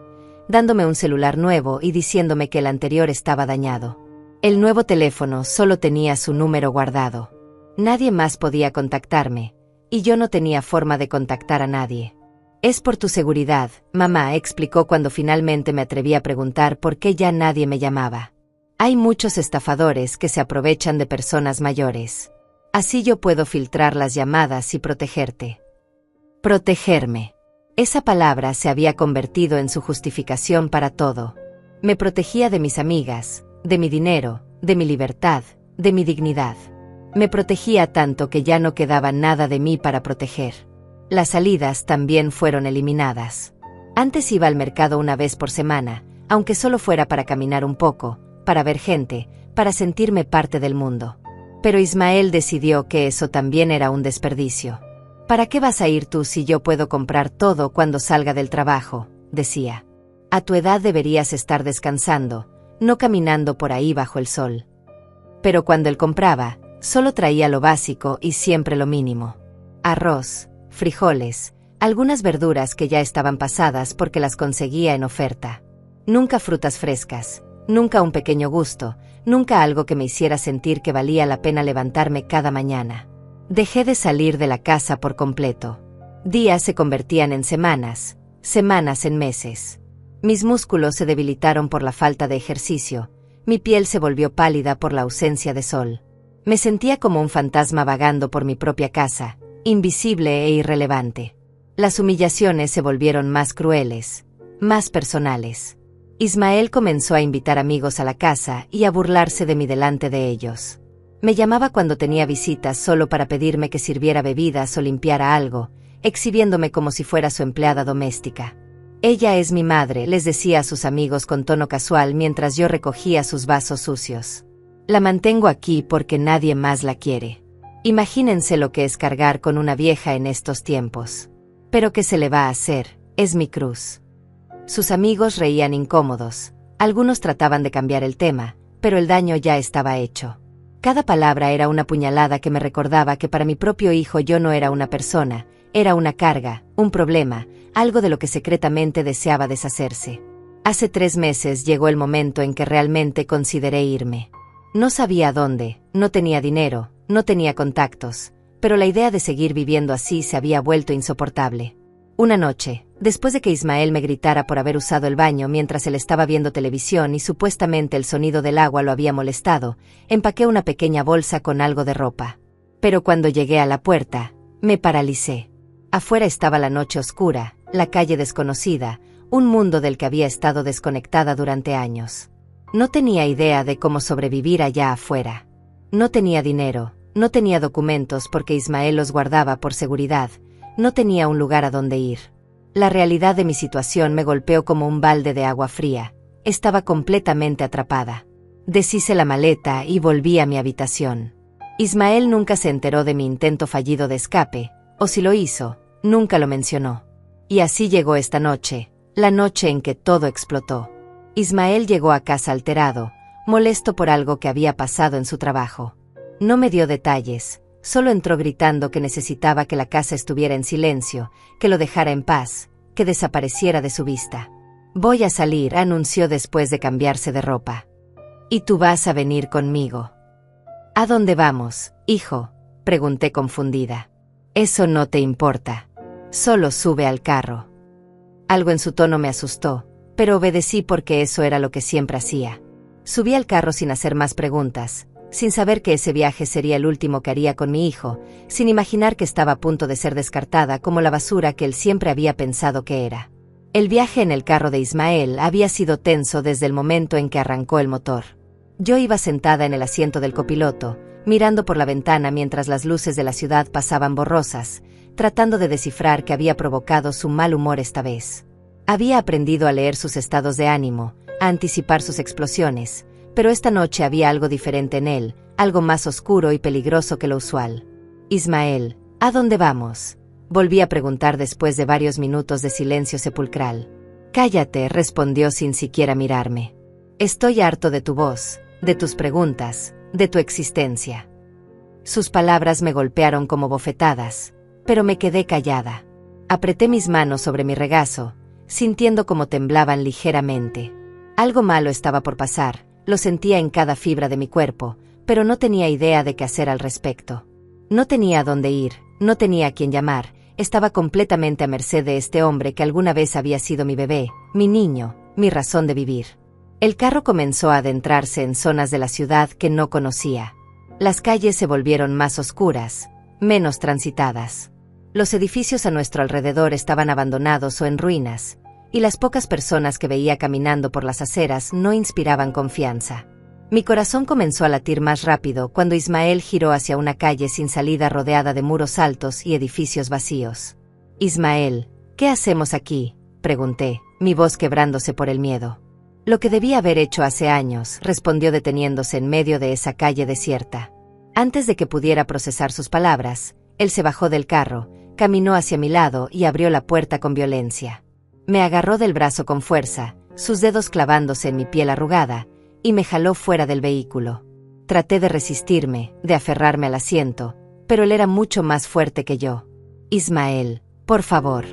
dándome un celular nuevo y diciéndome que el anterior estaba dañado. El nuevo teléfono solo tenía su número guardado. Nadie más podía contactarme, y yo no tenía forma de contactar a nadie. «Es por tu seguridad, mamá», explicó cuando finalmente me atreví a preguntar por qué ya nadie me llamaba. «Hay muchos estafadores que se aprovechan de personas mayores. Así yo puedo filtrar las llamadas y protegerte». Protegerme. Esa palabra se había convertido en su justificación para todo. Me protegía de mis amigas, de mi dinero, de mi libertad, de mi dignidad. Me protegía tanto que ya no quedaba nada de mí para proteger. Las salidas también fueron eliminadas. Antes iba al mercado una vez por semana, aunque solo fuera para caminar un poco, para ver gente, para sentirme parte del mundo. Pero Ismael decidió que eso también era un desperdicio. ¿Para qué vas a ir tú si yo puedo comprar todo cuando salga del trabajo?, decía. A tu edad deberías estar descansando, no caminando por ahí bajo el sol. Pero cuando él compraba, solo traía lo básico y siempre lo mínimo. Arroz, frijoles, algunas verduras que ya estaban pasadas porque las conseguía en oferta. Nunca frutas frescas, nunca un pequeño gusto, nunca algo que me hiciera sentir que valía la pena levantarme cada mañana. Dejé de salir de la casa por completo. Días se convertían en semanas, semanas en meses. Mis músculos se debilitaron por la falta de ejercicio, mi piel se volvió pálida por la ausencia de sol. Me sentía como un fantasma vagando por mi propia casa, invisible e irrelevante. Las humillaciones se volvieron más crueles, más personales. Ismael comenzó a invitar amigos a la casa y a burlarse de mí delante de ellos. Me llamaba cuando tenía visitas solo para pedirme que sirviera bebidas o limpiara algo, exhibiéndome como si fuera su empleada doméstica. Ella es mi madre, les decía a sus amigos con tono casual mientras yo recogía sus vasos sucios. La mantengo aquí porque nadie más la quiere. Imagínense lo que es cargar con una vieja en estos tiempos. Pero ¿qué se le va a hacer? Es mi cruz. Sus amigos reían incómodos. Algunos trataban de cambiar el tema, pero el daño ya estaba hecho. Cada palabra era una puñalada que me recordaba que para mi propio hijo yo no era una persona, era una carga, un problema, algo de lo que secretamente deseaba deshacerse. Hace 3 meses llegó el momento en que realmente consideré irme. No sabía a dónde, no tenía dinero, no tenía contactos, pero la idea de seguir viviendo así se había vuelto insoportable. Una noche, después de que Ismael me gritara por haber usado el baño mientras él estaba viendo televisión y supuestamente el sonido del agua lo había molestado, empaqué una pequeña bolsa con algo de ropa. Pero cuando llegué a la puerta, me paralicé. Afuera estaba la noche oscura, la calle desconocida, un mundo del que había estado desconectada durante años. No tenía idea de cómo sobrevivir allá afuera. No tenía dinero, no tenía documentos porque Ismael los guardaba por seguridad, no tenía un lugar a donde ir. La realidad de mi situación me golpeó como un balde de agua fría. Estaba completamente atrapada. Deshice la maleta y volví a mi habitación. Ismael nunca se enteró de mi intento fallido de escape, o si lo hizo, nunca lo mencionó. Y así llegó esta noche, la noche en que todo explotó. Ismael llegó a casa alterado, molesto por algo que había pasado en su trabajo. No me dio detalles, solo entró gritando que necesitaba que la casa estuviera en silencio, que lo dejara en paz, que desapareciera de su vista. Voy a salir, anunció después de cambiarse de ropa. Y tú vas a venir conmigo. ¿A dónde vamos, hijo?, pregunté confundida. Eso no te importa. Solo sube al carro. Algo en su tono me asustó, pero obedecí porque eso era lo que siempre hacía. Subí al carro sin hacer más preguntas, sin saber que ese viaje sería el último que haría con mi hijo, sin imaginar que estaba a punto de ser descartada como la basura que él siempre había pensado que era. El viaje en el carro de Ismael había sido tenso desde el momento en que arrancó el motor. Yo iba sentada en el asiento del copiloto, mirando por la ventana mientras las luces de la ciudad pasaban borrosas, tratando de descifrar qué había provocado su mal humor esta vez. Había aprendido a leer sus estados de ánimo, a anticipar sus explosiones, pero esta noche había algo diferente en él, algo más oscuro y peligroso que lo usual. Ismael, ¿a dónde vamos?, volví a preguntar después de varios minutos de silencio sepulcral. Cállate, respondió sin siquiera mirarme. Estoy harto de tu voz, de tus preguntas, de tu existencia. Sus palabras me golpearon como bofetadas, pero me quedé callada. Apreté mis manos sobre mi regazo, sintiendo cómo temblaban ligeramente. Algo malo estaba por pasar, lo sentía en cada fibra de mi cuerpo, pero no tenía idea de qué hacer al respecto. No tenía a dónde ir, no tenía a quién llamar, estaba completamente a merced de este hombre que alguna vez había sido mi bebé, mi niño, mi razón de vivir. El carro comenzó a adentrarse en zonas de la ciudad que no conocía. Las calles se volvieron más oscuras, menos transitadas. Los edificios a nuestro alrededor estaban abandonados o en ruinas, y las pocas personas que veía caminando por las aceras no inspiraban confianza. Mi corazón comenzó a latir más rápido cuando Ismael giró hacia una calle sin salida rodeada de muros altos y edificios vacíos. Ismael, ¿qué hacemos aquí?, pregunté, mi voz quebrándose por el miedo. Lo que debía haber hecho hace años, respondió deteniéndose en medio de esa calle desierta. Antes de que pudiera procesar sus palabras, él se bajó del carro, caminó hacia mi lado y abrió la puerta con violencia. Me agarró del brazo con fuerza, sus dedos clavándose en mi piel arrugada, y me jaló fuera del vehículo. Traté de resistirme, de aferrarme al asiento, pero él era mucho más fuerte que yo. Ismael, por favor.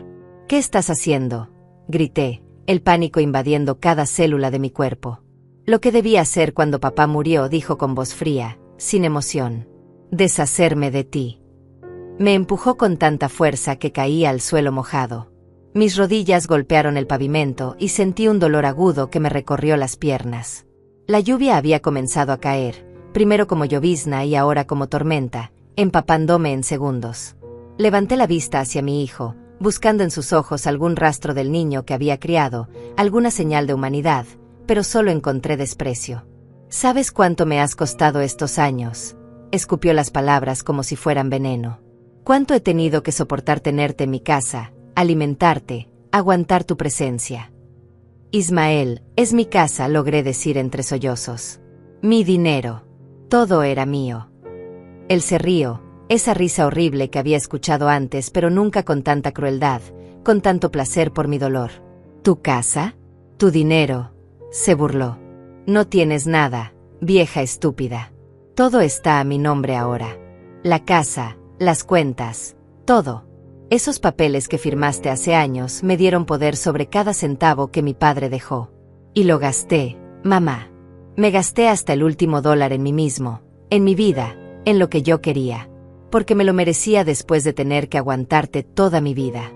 ¿Qué estás haciendo?, grité, el pánico invadiendo cada célula de mi cuerpo. Lo que debía hacer cuando papá murió, dijo con voz fría, sin emoción. Deshacerme de ti. Me empujó con tanta fuerza que caí al suelo mojado. Mis rodillas golpearon el pavimento y sentí un dolor agudo que me recorrió las piernas. La lluvia había comenzado a caer, primero como llovizna y ahora como tormenta, empapándome en segundos. Levanté la vista hacia mi hijo, buscando en sus ojos algún rastro del niño que había criado, alguna señal de humanidad, pero solo encontré desprecio. ¿Sabes cuánto me has costado estos años?, escupió las palabras como si fueran veneno. ¿Cuánto he tenido que soportar tenerte en mi casa, alimentarte, aguantar tu presencia? Ismael, es mi casa, logré decir entre sollozos. Mi dinero. Todo era mío. Él se rió, esa risa horrible que había escuchado antes, pero nunca con tanta crueldad, con tanto placer por mi dolor. ¿Tu casa? ¿Tu dinero?, se burló. No tienes nada, vieja estúpida. Todo está a mi nombre ahora. La casa, las cuentas, todo. Esos papeles que firmaste hace años me dieron poder sobre cada centavo que mi padre dejó. Y lo gasté, mamá. Me gasté hasta el último dólar en mí mismo, en mi vida, en lo que yo quería. Porque me lo merecía después de tener que aguantarte toda mi vida.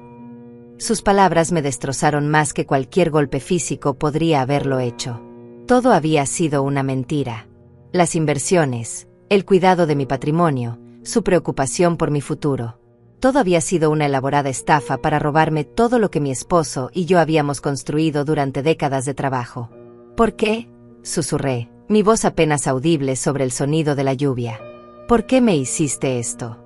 Sus palabras me destrozaron más que cualquier golpe físico podría haberlo hecho. Todo había sido una mentira. Las inversiones, el cuidado de mi patrimonio, su preocupación por mi futuro. Todo había sido una elaborada estafa para robarme todo lo que mi esposo y yo habíamos construido durante décadas de trabajo. ¿Por qué?, susurré, mi voz apenas audible sobre el sonido de la lluvia. ¿Por qué me hiciste esto?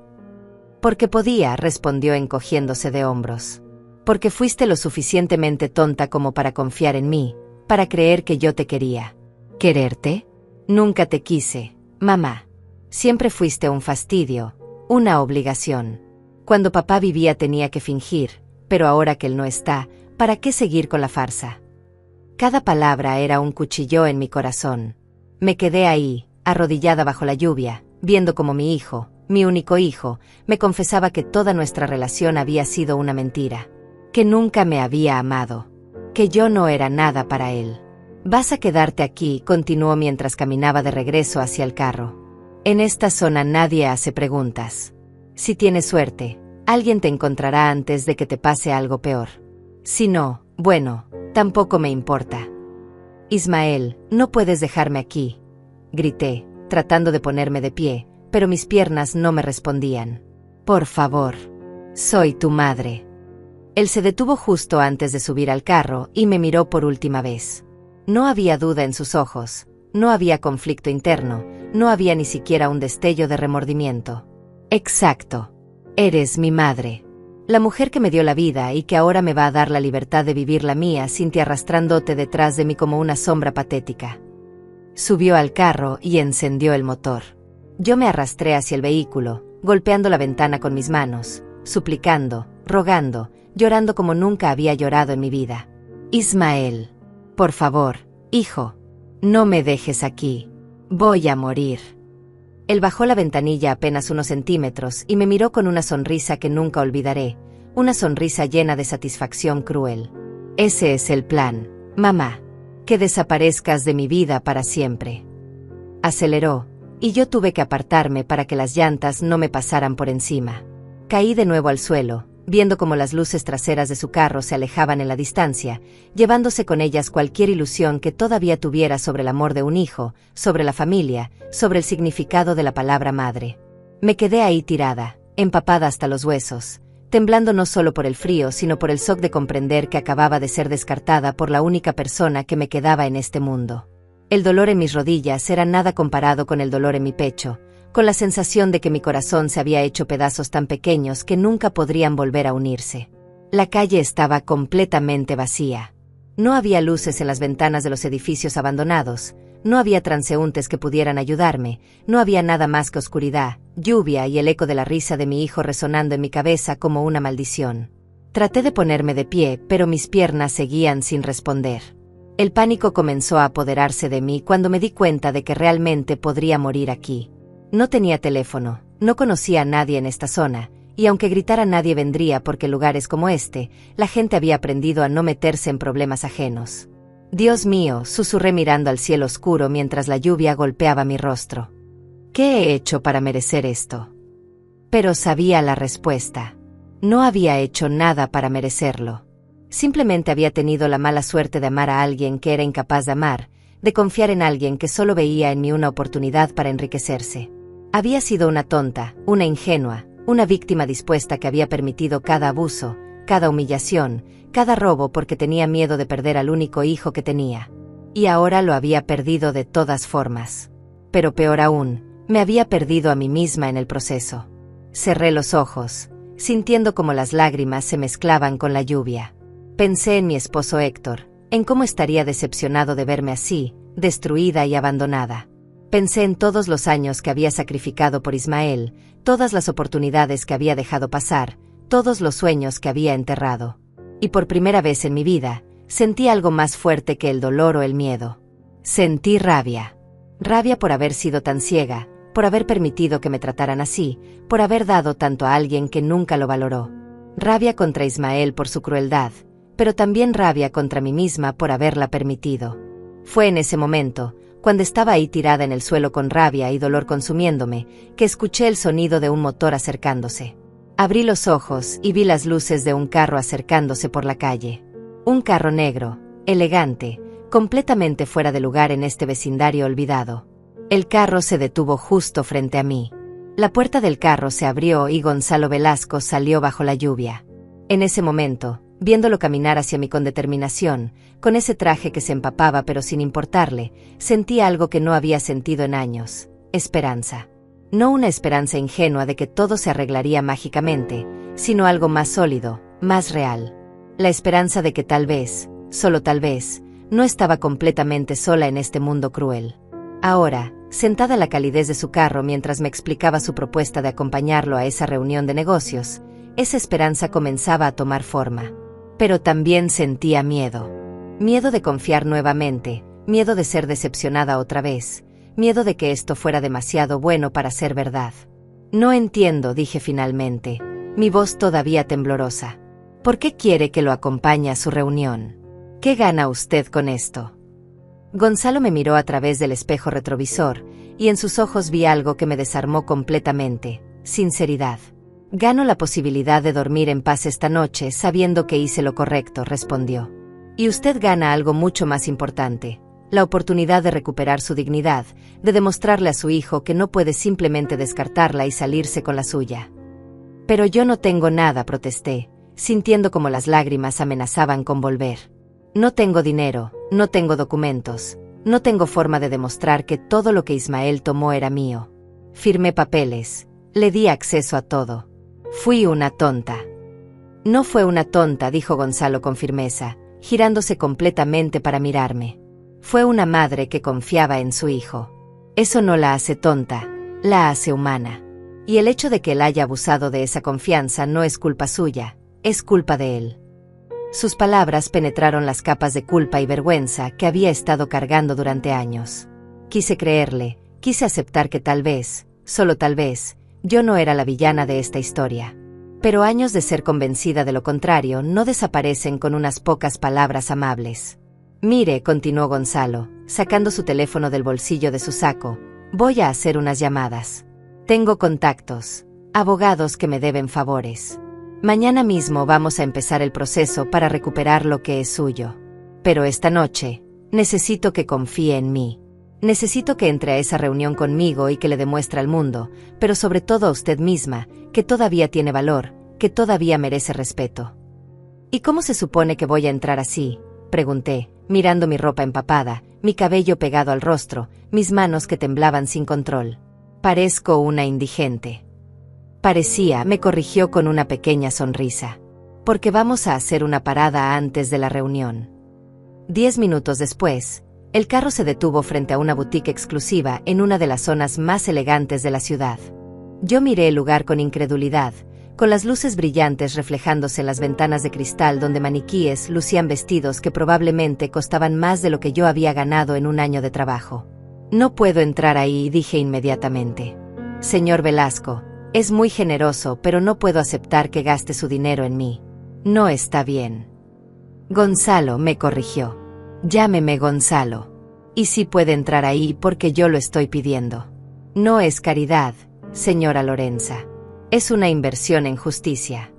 Porque podía, respondió encogiéndose de hombros. Porque fuiste lo suficientemente tonta como para confiar en mí, para creer que yo te quería. ¿Quererte? Nunca te quise, mamá. Siempre fuiste un fastidio, una obligación. Cuando papá vivía tenía que fingir, pero ahora que él no está, ¿para qué seguir con la farsa? Cada palabra era un cuchillo en mi corazón. Me quedé ahí, arrodillada bajo la lluvia, viendo como mi hijo, mi único hijo, me confesaba que toda nuestra relación había sido una mentira. Que nunca me había amado. Que yo no era nada para él. Vas a quedarte aquí, continuó mientras caminaba de regreso hacia el carro. En esta zona nadie hace preguntas. Si tienes suerte, alguien te encontrará antes de que te pase algo peor. Si no, bueno, tampoco me importa. Ismael, no puedes dejarme aquí, grité, tratando de ponerme de pie, pero mis piernas no me respondían. Por favor. Soy tu madre. Él se detuvo justo antes de subir al carro y me miró por última vez. No había duda en sus ojos, no había conflicto interno, no había ni siquiera un destello de remordimiento. Exacto. Eres mi madre. La mujer que me dio la vida y que ahora me va a dar la libertad de vivir la mía sin ti arrastrándote detrás de mí como una sombra patética. Subió al carro y encendió el motor. Yo me arrastré hacia el vehículo, golpeando la ventana con mis manos, suplicando, rogando, llorando como nunca había llorado en mi vida. Ismael, por favor, hijo, no me dejes aquí. Voy a morir. Él bajó la ventanilla apenas unos centímetros y me miró con una sonrisa que nunca olvidaré, una sonrisa llena de satisfacción cruel. Ese es el plan, mamá. Que desaparezcas de mi vida para siempre. Aceleró, y yo tuve que apartarme para que las llantas no me pasaran por encima. Caí de nuevo al suelo, viendo cómo las luces traseras de su carro se alejaban en la distancia, llevándose con ellas cualquier ilusión que todavía tuviera sobre el amor de un hijo, sobre la familia, sobre el significado de la palabra madre. Me quedé ahí tirada, empapada hasta los huesos, temblando no solo por el frío sino por el shock de comprender que acababa de ser descartada por la única persona que me quedaba en este mundo. El dolor en mis rodillas era nada comparado con el dolor en mi pecho, con la sensación de que mi corazón se había hecho pedazos tan pequeños que nunca podrían volver a unirse. La calle estaba completamente vacía. No había luces en las ventanas de los edificios abandonados, no había transeúntes que pudieran ayudarme, no había nada más que oscuridad, lluvia y el eco de la risa de mi hijo resonando en mi cabeza como una maldición. Traté de ponerme de pie, pero mis piernas seguían sin responder. El pánico comenzó a apoderarse de mí cuando me di cuenta de que realmente podría morir aquí. No tenía teléfono, no conocía a nadie en esta zona, y aunque gritara nadie vendría porque lugares como este, la gente había aprendido a no meterse en problemas ajenos. Dios mío, susurré mirando al cielo oscuro mientras la lluvia golpeaba mi rostro. ¿Qué he hecho para merecer esto? Pero sabía la respuesta. No había hecho nada para merecerlo. Simplemente había tenido la mala suerte de amar a alguien que era incapaz de amar, de confiar en alguien que solo veía en mí una oportunidad para enriquecerse. Había sido una tonta, una ingenua, una víctima dispuesta que había permitido cada abuso, cada humillación, cada robo porque tenía miedo de perder al único hijo que tenía. Y ahora lo había perdido de todas formas. Pero peor aún, me había perdido a mí misma en el proceso. Cerré los ojos, sintiendo como las lágrimas se mezclaban con la lluvia. Pensé en mi esposo Héctor, en cómo estaría decepcionado de verme así, destruida y abandonada. Pensé en todos los años que había sacrificado por Ismael, todas las oportunidades que había dejado pasar, todos los sueños que había enterrado. Y por primera vez en mi vida, sentí algo más fuerte que el dolor o el miedo. Sentí rabia. Rabia por haber sido tan ciega, por haber permitido que me trataran así, por haber dado tanto a alguien que nunca lo valoró. Rabia contra Ismael por su crueldad, pero también rabia contra mí misma por haberla permitido. Fue en ese momento, cuando estaba ahí tirada en el suelo con rabia y dolor consumiéndome, que escuché el sonido de un motor acercándose. Abrí los ojos y vi las luces de un carro acercándose por la calle. Un carro negro, elegante, completamente fuera de lugar en este vecindario olvidado. El carro se detuvo justo frente a mí. La puerta del carro se abrió y Gonzalo Velasco salió bajo la lluvia. En ese momento, viéndolo caminar hacia mí con determinación, con ese traje que se empapaba pero sin importarle, sentí algo que no había sentido en años: esperanza. No una esperanza ingenua de que todo se arreglaría mágicamente, sino algo más sólido, más real. La esperanza de que tal vez, solo tal vez, no estaba completamente sola en este mundo cruel. Ahora, sentada en la calidez de su carro mientras me explicaba su propuesta de acompañarlo a esa reunión de negocios, esa esperanza comenzaba a tomar forma. Pero también sentía miedo. Miedo de confiar nuevamente, miedo de ser decepcionada otra vez, miedo de que esto fuera demasiado bueno para ser verdad. No entiendo, dije finalmente, mi voz todavía temblorosa. ¿Por qué quiere que lo acompañe a su reunión? ¿Qué gana usted con esto? Gonzalo me miró a través del espejo retrovisor, y en sus ojos vi algo que me desarmó completamente: sinceridad. Gano la posibilidad de dormir en paz esta noche sabiendo que hice lo correcto, respondió. Y usted gana algo mucho más importante: la oportunidad de recuperar su dignidad, de demostrarle a su hijo que no puede simplemente descartarla y salirse con la suya. Pero yo no tengo nada, protesté, sintiendo como las lágrimas amenazaban con volver. No tengo dinero, no tengo documentos, no tengo forma de demostrar que todo lo que Ismael tomó era mío. Firmé papeles, le di acceso a todo. Fui una tonta. No fue una tonta, dijo Gonzalo con firmeza, girándose completamente para mirarme. Fue una madre que confiaba en su hijo. Eso no la hace tonta, la hace humana. Y el hecho de que él haya abusado de esa confianza no es culpa suya, es culpa de él. Sus palabras penetraron las capas de culpa y vergüenza que había estado cargando durante años. Quise creerle, quise aceptar que tal vez, solo tal vez, yo no era la villana de esta historia. Pero años de ser convencida de lo contrario no desaparecen con unas pocas palabras amables. Mire, continuó Gonzalo, sacando su teléfono del bolsillo de su saco, voy a hacer unas llamadas. Tengo contactos, abogados que me deben favores. Mañana mismo vamos a empezar el proceso para recuperar lo que es suyo. Pero esta noche, necesito que confíe en mí. Necesito que entre a esa reunión conmigo y que le demuestre al mundo, pero sobre todo a usted misma, que todavía tiene valor, que todavía merece respeto. ¿Y cómo se supone que voy a entrar así?, pregunté, mirando mi ropa empapada, mi cabello pegado al rostro, mis manos que temblaban sin control. Parezco una indigente. Parecía, me corrigió con una pequeña sonrisa. porque vamos a hacer una parada antes de la reunión. 10 minutos después, el carro se detuvo frente a una boutique exclusiva en una de las zonas más elegantes de la ciudad. Yo miré el lugar con incredulidad, con las luces brillantes reflejándose en las ventanas de cristal donde maniquíes lucían vestidos que probablemente costaban más de lo que yo había ganado en un año de trabajo. No puedo entrar ahí, dije inmediatamente. Señor Velasco, es muy generoso, pero no puedo aceptar que gaste su dinero en mí. No está bien. Gonzalo me corrigió. Llámeme Gonzalo. Y sí puede entrar ahí porque yo lo estoy pidiendo. No es caridad, señora Lorenza. Es una inversión en justicia.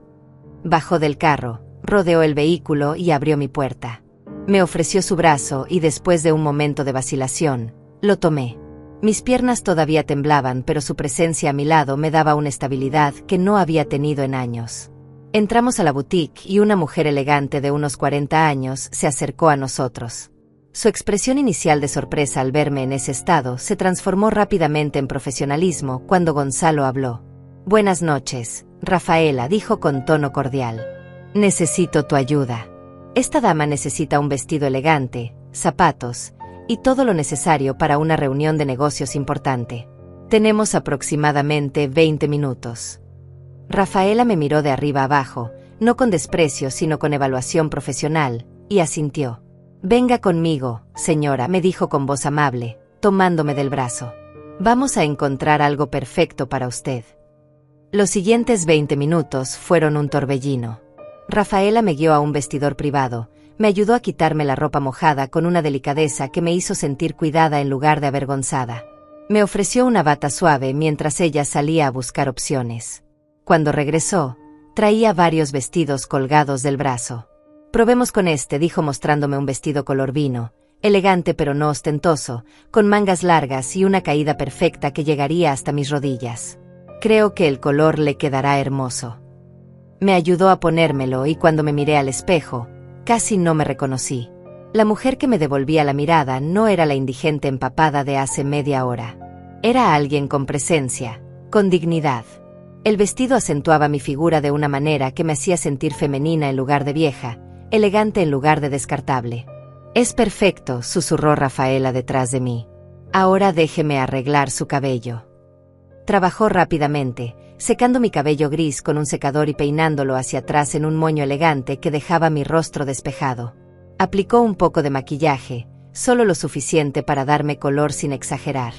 Bajó del carro, rodeó el vehículo y abrió mi puerta. Me ofreció su brazo y después de un momento de vacilación, lo tomé. Mis piernas todavía temblaban, pero su presencia a mi lado me daba una estabilidad que no había tenido en años. Entramos a la boutique y una mujer elegante de unos 40 años se acercó a nosotros. Su expresión inicial de sorpresa al verme en ese estado se transformó rápidamente en profesionalismo cuando Gonzalo habló. Buenas noches, Rafaela, dijo con tono cordial. Necesito tu ayuda. Esta dama necesita un vestido elegante, zapatos y todo lo necesario para una reunión de negocios importante. Tenemos aproximadamente 20 minutos. Rafaela me miró de arriba abajo, no con desprecio sino con evaluación profesional, y asintió. Venga conmigo, señora, me dijo con voz amable, tomándome del brazo. Vamos a encontrar algo perfecto para usted. Los siguientes 20 minutos fueron un torbellino. Rafaela me guió a un vestidor privado, me ayudó a quitarme la ropa mojada con una delicadeza que me hizo sentir cuidada en lugar de avergonzada. Me ofreció una bata suave mientras ella salía a buscar opciones. Cuando regresó, traía varios vestidos colgados del brazo. Probemos con este, dijo mostrándome un vestido color vino, elegante pero no ostentoso, con mangas largas y una caída perfecta que llegaría hasta mis rodillas. Creo que el color le quedará hermoso. Me ayudó a ponérmelo y cuando me miré al espejo, casi no me reconocí. La mujer que me devolvía la mirada no era la indigente empapada de hace media hora. Era alguien con presencia, con dignidad. El vestido acentuaba mi figura de una manera que me hacía sentir femenina en lugar de vieja, elegante en lugar de descartable. Es perfecto, susurró Rafaela detrás de mí. Ahora déjeme arreglar su cabello. Trabajó rápidamente, secando mi cabello gris con un secador y peinándolo hacia atrás en un moño elegante que dejaba mi rostro despejado. Aplicó un poco de maquillaje, solo lo suficiente para darme color sin exagerar.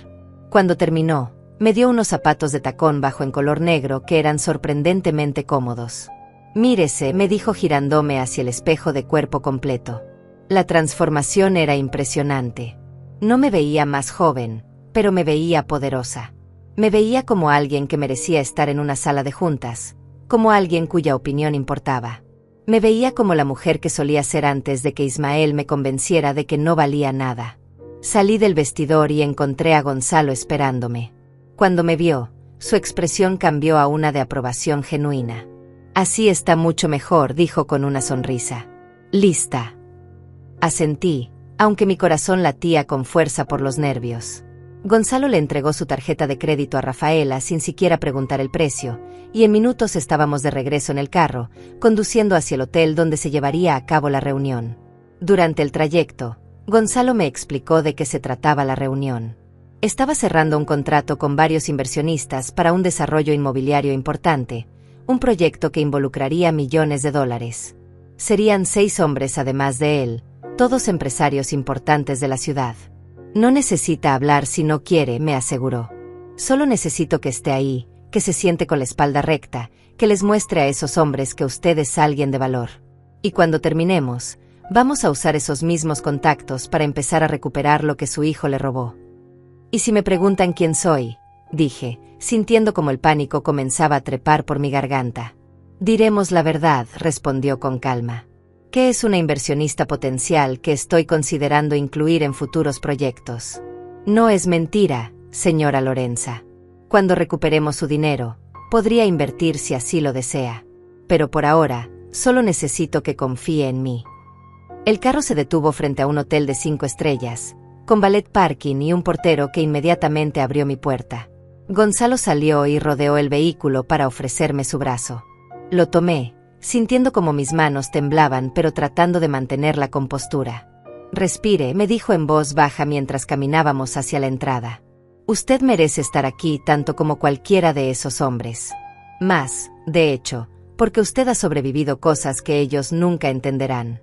Cuando terminó, me dio unos zapatos de tacón bajo en color negro que eran sorprendentemente cómodos. Mírese, me dijo girándome hacia el espejo de cuerpo completo. La transformación era impresionante. No me veía más joven, pero me veía poderosa. Me veía como alguien que merecía estar en una sala de juntas, como alguien cuya opinión importaba. Me veía como la mujer que solía ser antes de que Ismael me convenciera de que no valía nada. Salí del vestidor y encontré a Gonzalo esperándome. Cuando me vio, su expresión cambió a una de aprobación genuina. Así está mucho mejor, dijo con una sonrisa. Lista. Asentí, aunque mi corazón latía con fuerza por los nervios. Gonzalo le entregó su tarjeta de crédito a Rafaela sin siquiera preguntar el precio, y en minutos estábamos de regreso en el carro, conduciendo hacia el hotel donde se llevaría a cabo la reunión. Durante el trayecto, Gonzalo me explicó de qué se trataba la reunión. Estaba cerrando un contrato con varios inversionistas para un desarrollo inmobiliario importante, un proyecto que involucraría millones de dólares. Serían 6 hombres además de él, todos empresarios importantes de la ciudad. No necesita hablar si no quiere, me aseguró. Solo necesito que esté ahí, que se siente con la espalda recta, que les muestre a esos hombres que usted es alguien de valor. Y cuando terminemos, vamos a usar esos mismos contactos para empezar a recuperar lo que su hijo le robó. Y si me preguntan quién soy, dije, sintiendo como el pánico comenzaba a trepar por mi garganta. Diremos la verdad, respondió con calma. Que es una inversionista potencial que estoy considerando incluir en futuros proyectos. No es mentira, señora Lorenza. Cuando recuperemos su dinero, podría invertir si así lo desea. Pero por ahora, solo necesito que confíe en mí. El carro se detuvo frente a un hotel de 5 estrellas, con valet parking y un portero que inmediatamente abrió mi puerta. Gonzalo salió y rodeó el vehículo para ofrecerme su brazo. Lo tomé, sintiendo como mis manos temblaban pero tratando de mantener la compostura. Respire, me dijo en voz baja mientras caminábamos hacia la entrada. Usted merece estar aquí tanto como cualquiera de esos hombres. Más, de hecho, porque usted ha sobrevivido cosas que ellos nunca entenderán.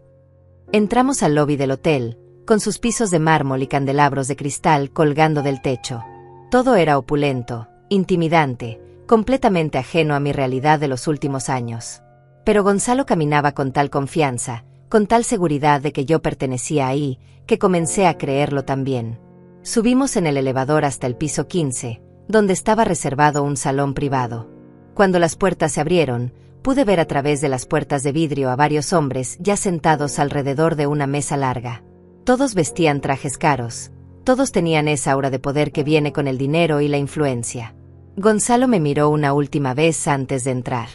Entramos al lobby del hotel, con sus pisos de mármol y candelabros de cristal colgando del techo. Todo era opulento, intimidante, completamente ajeno a mi realidad de los últimos años. Pero Gonzalo caminaba con tal confianza, con tal seguridad de que yo pertenecía ahí, que comencé a creerlo también. Subimos en el elevador hasta el piso 15, donde estaba reservado un salón privado. Cuando las puertas se abrieron, pude ver a través de las puertas de vidrio a varios hombres ya sentados alrededor de una mesa larga. Todos vestían trajes caros, todos tenían esa aura de poder que viene con el dinero y la influencia. Gonzalo me miró una última vez antes de entrar.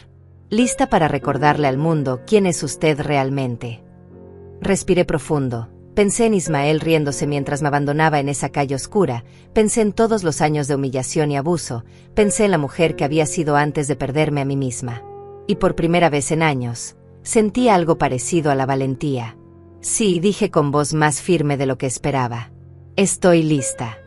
Lista para recordarle al mundo quién es usted realmente. Respiré profundo. Pensé en Ismael riéndose mientras me abandonaba en esa calle oscura, pensé en todos los años de humillación y abuso, pensé en la mujer que había sido antes de perderme a mí misma. Y por primera vez en años, sentí algo parecido a la valentía. Sí, dije con voz más firme de lo que esperaba. Estoy lista.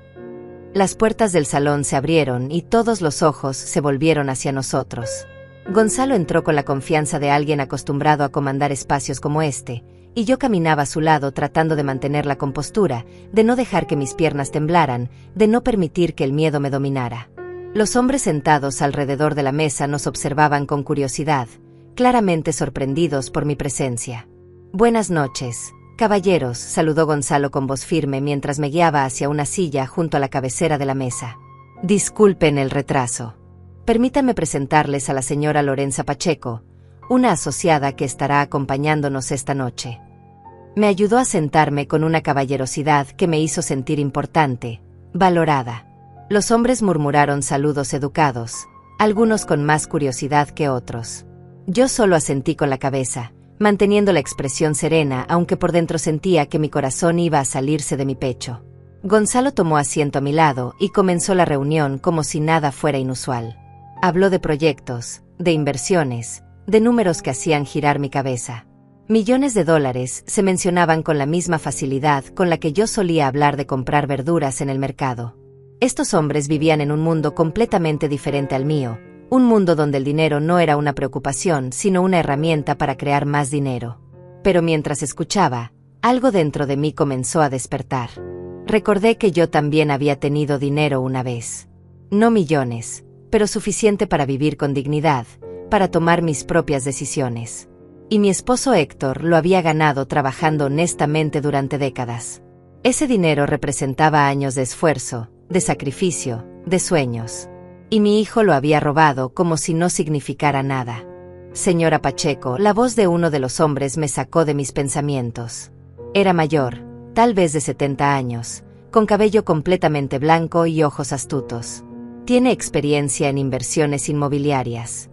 Las puertas del salón se abrieron y todos los ojos se volvieron hacia nosotros. Gonzalo entró con la confianza de alguien acostumbrado a comandar espacios como este, y yo caminaba a su lado tratando de mantener la compostura, de no dejar que mis piernas temblaran, de no permitir que el miedo me dominara. Los hombres sentados alrededor de la mesa nos observaban con curiosidad, claramente sorprendidos por mi presencia. Buenas noches, caballeros, saludó Gonzalo con voz firme mientras me guiaba hacia una silla junto a la cabecera de la mesa. Disculpen el retraso. Permítanme presentarles a la señora Lorenza Pacheco, una asociada que estará acompañándonos esta noche. Me ayudó a sentarme con una caballerosidad que me hizo sentir importante, valorada. Los hombres murmuraron saludos educados, algunos con más curiosidad que otros. Yo solo asentí con la cabeza, manteniendo la expresión serena, aunque por dentro sentía que mi corazón iba a salirse de mi pecho. Gonzalo tomó asiento a mi lado y comenzó la reunión como si nada fuera inusual. Habló de proyectos, de inversiones, de números que hacían girar mi cabeza. Millones de dólares se mencionaban con la misma facilidad con la que yo solía hablar de comprar verduras en el mercado. Estos hombres vivían en un mundo completamente diferente al mío, un mundo donde el dinero no era una preocupación, sino una herramienta para crear más dinero. Pero mientras escuchaba, algo dentro de mí comenzó a despertar. Recordé que yo también había tenido dinero una vez. No millones, pero suficiente para vivir con dignidad, para tomar mis propias decisiones. Y mi esposo Héctor lo había ganado trabajando honestamente durante décadas. Ese dinero representaba años de esfuerzo, de sacrificio, de sueños. Y mi hijo lo había robado como si no significara nada. Señora Pacheco, la voz de uno de los hombres me sacó de mis pensamientos. Era mayor, tal vez de 70 años, con cabello completamente blanco y ojos astutos. Tiene experiencia en inversiones inmobiliarias.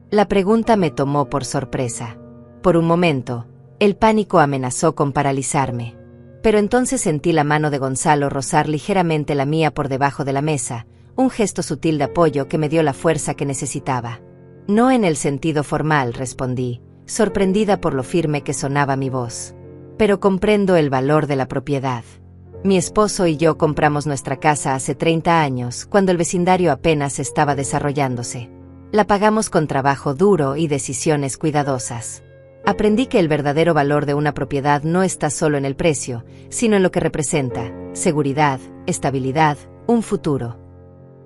La pregunta me tomó por sorpresa. Por un momento, el pánico amenazó con paralizarme. Pero entonces sentí la mano de Gonzalo rozar ligeramente la mía por debajo de la mesa, un gesto sutil de apoyo que me dio la fuerza que necesitaba. No en el sentido formal, respondí, sorprendida por lo firme que sonaba mi voz. Pero comprendo el valor de la propiedad. Mi esposo y yo compramos nuestra casa hace 30 años, cuando el vecindario apenas estaba desarrollándose. La pagamos con trabajo duro y decisiones cuidadosas. Aprendí que el verdadero valor de una propiedad no está solo en el precio, sino en lo que representa: seguridad, estabilidad, un futuro.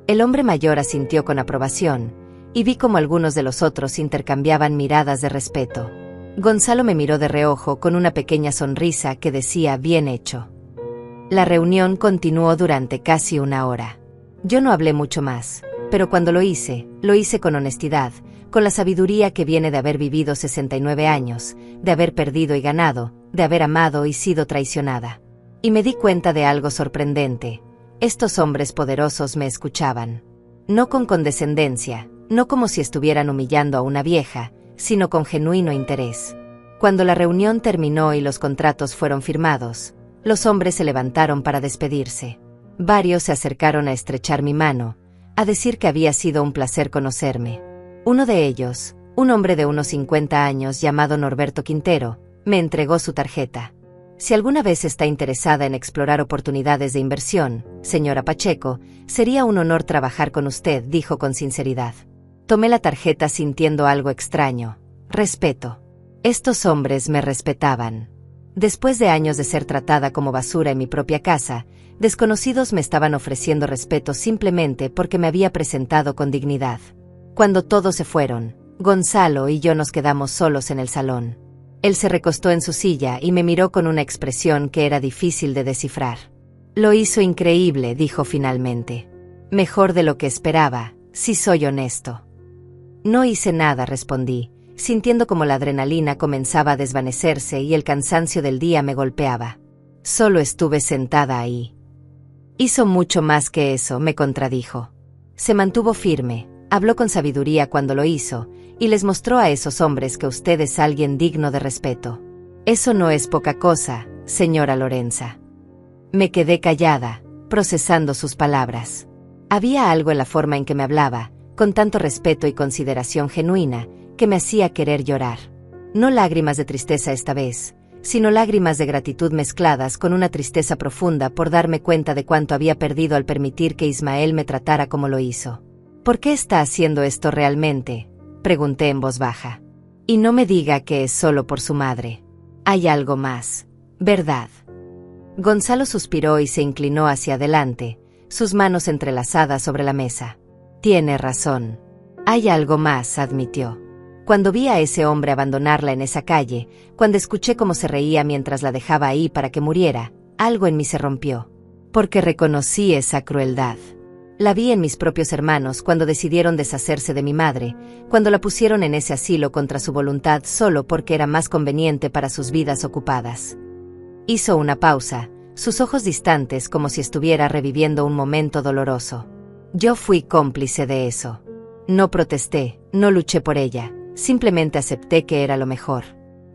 El hombre mayor asintió con aprobación, y vi cómo algunos de los otros intercambiaban miradas de respeto. Gonzalo me miró de reojo con una pequeña sonrisa que decía bien hecho. La reunión continuó durante casi una hora. Yo no hablé mucho más, pero cuando lo hice con honestidad, con la sabiduría que viene de haber vivido 69 años, de haber perdido y ganado, de haber amado y sido traicionada. Y me di cuenta de algo sorprendente: estos hombres poderosos me escuchaban. No con condescendencia, no como si estuvieran humillando a una vieja, sino con genuino interés. Cuando la reunión terminó y los contratos fueron firmados, los hombres se levantaron para despedirse. Varios se acercaron a estrechar mi mano, a decir que había sido un placer conocerme. Uno de ellos, Un hombre de unos 50 años llamado Norberto Quintero me entregó su tarjeta. Si alguna vez está interesada en explorar oportunidades de inversión, señora Pacheco, sería un honor trabajar con usted, dijo con sinceridad. Tomé la tarjeta sintiendo algo extraño. Respeto. Estos hombres me respetaban. Después de años de ser tratada como basura en mi propia casa, desconocidos me estaban ofreciendo respeto simplemente porque me había presentado con dignidad. Cuando todos se fueron, Gonzalo y yo nos quedamos solos en el salón. Él se recostó en su silla y me miró con una expresión que era difícil de descifrar. Lo hizo increíble, dijo finalmente. Mejor de lo que esperaba, si soy honesto. No hice nada, respondí, sintiendo como la adrenalina comenzaba a desvanecerse y el cansancio del día me golpeaba. Solo estuve sentada ahí. Hizo mucho más que eso, me contradijo. Se mantuvo firme, habló con sabiduría cuando lo hizo, y les mostró a esos hombres que usted es alguien digno de respeto. Eso no es poca cosa, señora Lorenza. Me quedé callada, procesando sus palabras. Había algo en la forma en que me hablaba, con tanto respeto y consideración genuina, que me hacía querer llorar. No lágrimas de tristeza esta vez, sino lágrimas de gratitud mezcladas con una tristeza profunda por darme cuenta de cuánto había perdido al permitir que Ismael me tratara como lo hizo. ¿Por qué está haciendo esto realmente?, pregunté en voz baja. Y no me diga que es solo por su madre. Hay algo más, ¿verdad? Gonzalo suspiró y se inclinó hacia adelante, sus manos entrelazadas sobre la mesa. Tiene razón. Hay algo más, admitió. Cuando vi a ese hombre abandonarla en esa calle, cuando escuché cómo se reía mientras la dejaba ahí para que muriera, algo en mí se rompió. Porque reconocí esa crueldad. La vi en mis propios hermanos cuando decidieron deshacerse de mi madre, cuando la pusieron en ese asilo contra su voluntad solo porque era más conveniente para sus vidas ocupadas. Hizo una pausa, sus ojos distantes como si estuviera reviviendo un momento doloroso. Yo fui cómplice de eso. No protesté, no luché por ella, simplemente acepté que era lo mejor.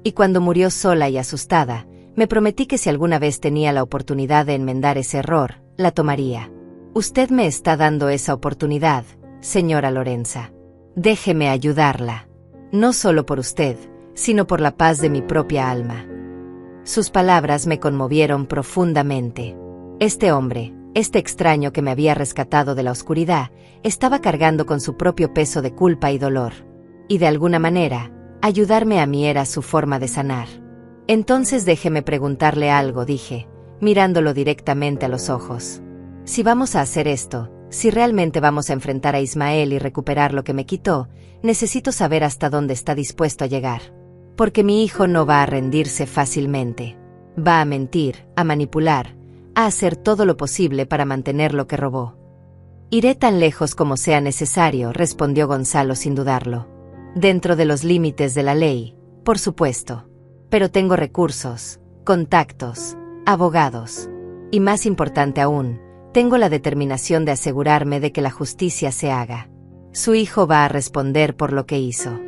Y cuando murió sola y asustada, me prometí que si alguna vez tenía la oportunidad de enmendar ese error, la tomaría. Usted me está dando esa oportunidad, señora Lorenza. Déjeme ayudarla. No solo por usted, sino por la paz de mi propia alma. Sus palabras me conmovieron profundamente. Este hombre, este extraño que me había rescatado de la oscuridad, estaba cargando con su propio peso de culpa y dolor. Y de alguna manera, ayudarme a mí era su forma de sanar. Entonces déjeme preguntarle algo, dije, mirándolo directamente a los ojos. Si vamos a hacer esto, si realmente vamos a enfrentar a Ismael y recuperar lo que me quitó, necesito saber hasta dónde está dispuesto a llegar. Porque mi hijo no va a rendirse fácilmente. Va a mentir, a manipular, a hacer todo lo posible para mantener lo que robó. Iré tan lejos como sea necesario, respondió Gonzalo sin dudarlo. Dentro de los límites de la ley, por supuesto. Pero tengo recursos, contactos, abogados. Y más importante aún, tengo la determinación de asegurarme de que la justicia se haga. Su hijo va a responder por lo que hizo.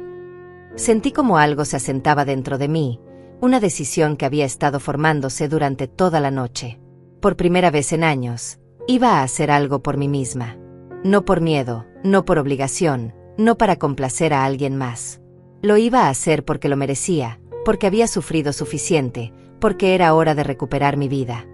Sentí como algo se asentaba dentro de mí, una decisión que había estado formándose durante toda la noche. Por primera vez en años, iba a hacer algo por mí misma. No por miedo, no por obligación, no para complacer a alguien más. Lo iba a hacer porque lo merecía, porque había sufrido suficiente, porque era hora de recuperar mi vida.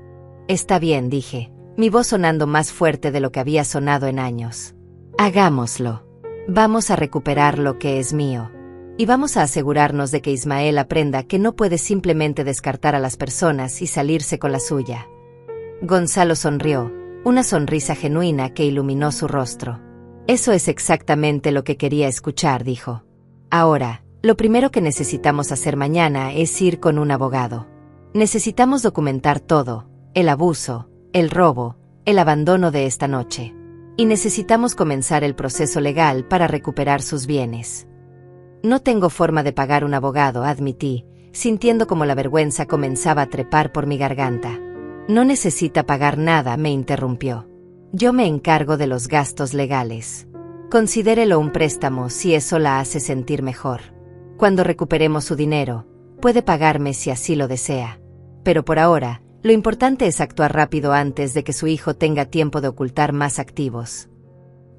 Está bien, dije, mi voz sonando más fuerte de lo que había sonado en años. Hagámoslo. Vamos a recuperar lo que es mío. Y vamos a asegurarnos de que Ismael aprenda que no puede simplemente descartar a las personas y salirse con la suya. Gonzalo sonrió, una sonrisa genuina que iluminó su rostro. Eso es exactamente lo que quería escuchar, dijo. Ahora, lo primero que necesitamos hacer mañana es ir con un abogado. Necesitamos documentar todo, el abuso, el robo, el abandono de esta noche. Y necesitamos comenzar el proceso legal para recuperar sus bienes. No tengo forma de pagar un abogado, admití, sintiendo como la vergüenza comenzaba a trepar por mi garganta. No necesita pagar nada, me interrumpió. Yo me encargo de los gastos legales. Considérelo un préstamo si eso la hace sentir mejor. Cuando recuperemos su dinero, puede pagarme si así lo desea. Pero por ahora, lo importante es actuar rápido antes de que su hijo tenga tiempo de ocultar más activos.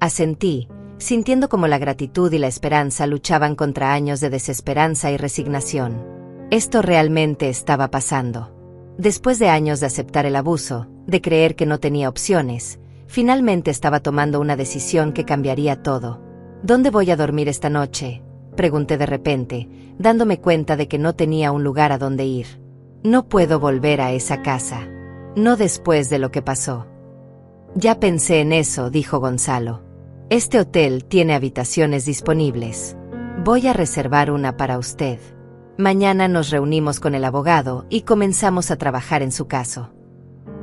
Asentí, sintiendo como la gratitud y la esperanza luchaban contra años de desesperanza y resignación. Esto realmente estaba pasando. Después de años de aceptar el abuso, de creer que no tenía opciones, finalmente estaba tomando una decisión que cambiaría todo. ¿Dónde voy a dormir esta noche?, pregunté de repente, dándome cuenta de que no tenía un lugar a donde ir. No puedo volver a esa casa. No después de lo que pasó. Ya pensé en eso, dijo Gonzalo. Este hotel tiene habitaciones disponibles. Voy a reservar una para usted. Mañana nos reunimos con el abogado y comenzamos a trabajar en su caso.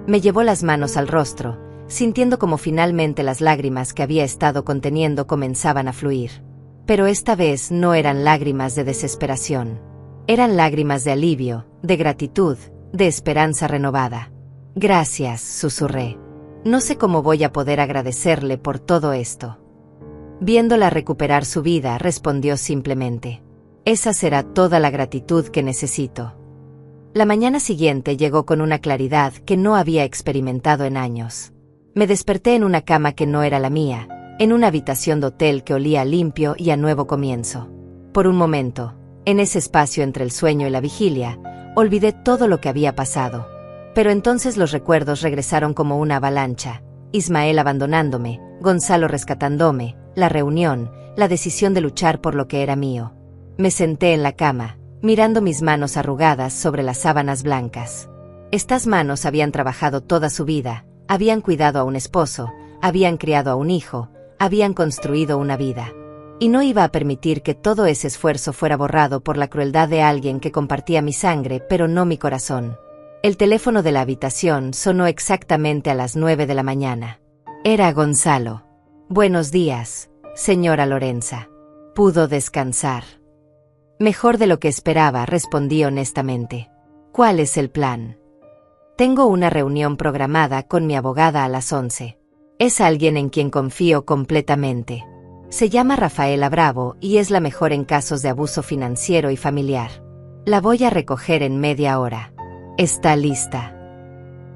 Me llevó las manos al rostro, sintiendo como finalmente las lágrimas que había estado conteniendo comenzaban a fluir. Pero esta vez no eran lágrimas de desesperación. Eran lágrimas de alivio, de gratitud, de esperanza renovada. Gracias, susurré. No sé cómo voy a poder agradecerle por todo esto. Viéndola recuperar su vida, respondió simplemente. Esa será toda la gratitud que necesito. La mañana siguiente llegó con una claridad que no había experimentado en años. Me desperté en una cama que no era la mía, en una habitación de hotel que olía a limpio y a nuevo comienzo. Por un momento, en ese espacio entre el sueño y la vigilia, olvidé todo lo que había pasado. Pero entonces los recuerdos regresaron como una avalancha. Ismael abandonándome, Gonzalo rescatándome, la reunión, la decisión de luchar por lo que era mío. Me senté en la cama, mirando mis manos arrugadas sobre las sábanas blancas. Estas manos habían trabajado toda su vida, habían cuidado a un esposo, habían criado a un hijo, habían construido una vida. Y no iba a permitir que todo ese esfuerzo fuera borrado por la crueldad de alguien que compartía mi sangre pero no mi corazón. El teléfono de la habitación sonó exactamente a las 9 de la mañana. Era Gonzalo. Buenos días, señora Lorenza. Pudo descansar. Mejor de lo que esperaba, respondí honestamente. ¿Cuál es el plan? Tengo una reunión programada con mi abogada a las 11. Es alguien en quien confío completamente. Se llama Rafaela Bravo y es la mejor en casos de abuso financiero y familiar. La voy a recoger en media hora. ¿Está lista?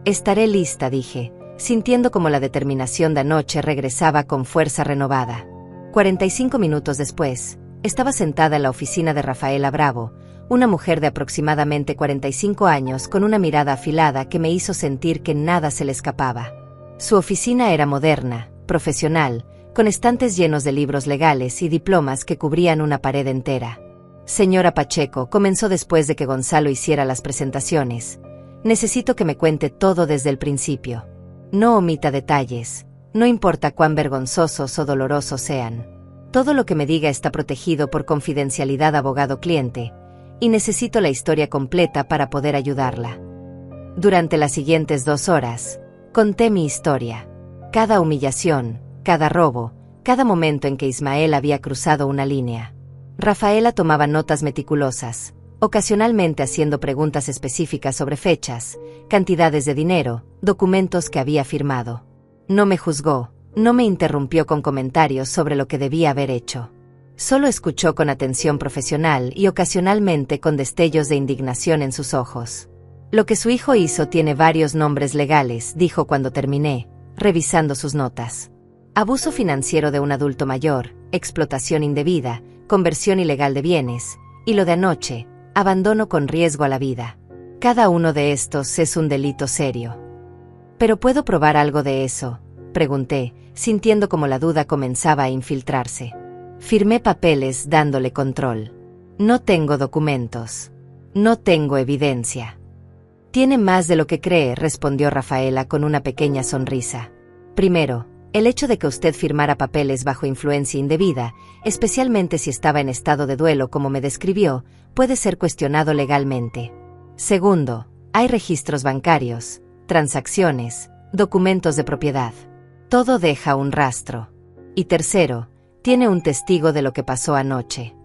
Estaré lista, dije, sintiendo como la determinación de anoche regresaba con fuerza renovada. 45 minutos después, estaba sentada en la oficina de Rafaela Bravo, una mujer de aproximadamente 45 años con una mirada afilada que me hizo sentir que nada se le escapaba. Su oficina era moderna, profesional, con estantes llenos de libros legales y diplomas que cubrían una pared entera. Señora Pacheco, comenzó después de que Gonzalo hiciera las presentaciones. Necesito que me cuente todo desde el principio. No omita detalles, no importa cuán vergonzosos o dolorosos sean. Todo lo que me diga está protegido por confidencialidad abogado-cliente, y necesito la historia completa para poder ayudarla. Durante las siguientes 2 horas, conté mi historia. Cada humillación, cada robo, cada momento en que Ismael había cruzado una línea. Rafaela tomaba notas meticulosas, ocasionalmente haciendo preguntas específicas sobre fechas, cantidades de dinero, documentos que había firmado. No me juzgó, no me interrumpió con comentarios sobre lo que debía haber hecho. Solo escuchó con atención profesional y ocasionalmente con destellos de indignación en sus ojos. Lo que su hijo hizo tiene varios nombres legales, dijo cuando terminé, revisando sus notas. Abuso financiero de un adulto mayor, explotación indebida, conversión ilegal de bienes, y lo de anoche, abandono con riesgo a la vida. Cada uno de estos es un delito serio. ¿Pero puedo probar algo de eso?, pregunté, sintiendo como la duda comenzaba a infiltrarse. Firmé papeles dándole control. No tengo documentos. No tengo evidencia. Tiene más de lo que cree, respondió Rafaela con una pequeña sonrisa. Primero, el hecho de que usted firmara papeles bajo influencia indebida, especialmente si estaba en estado de duelo como me describió, puede ser cuestionado legalmente. Segundo, hay registros bancarios, transacciones, documentos de propiedad. Todo deja un rastro. Y tercero, tiene un testigo de lo que pasó anoche.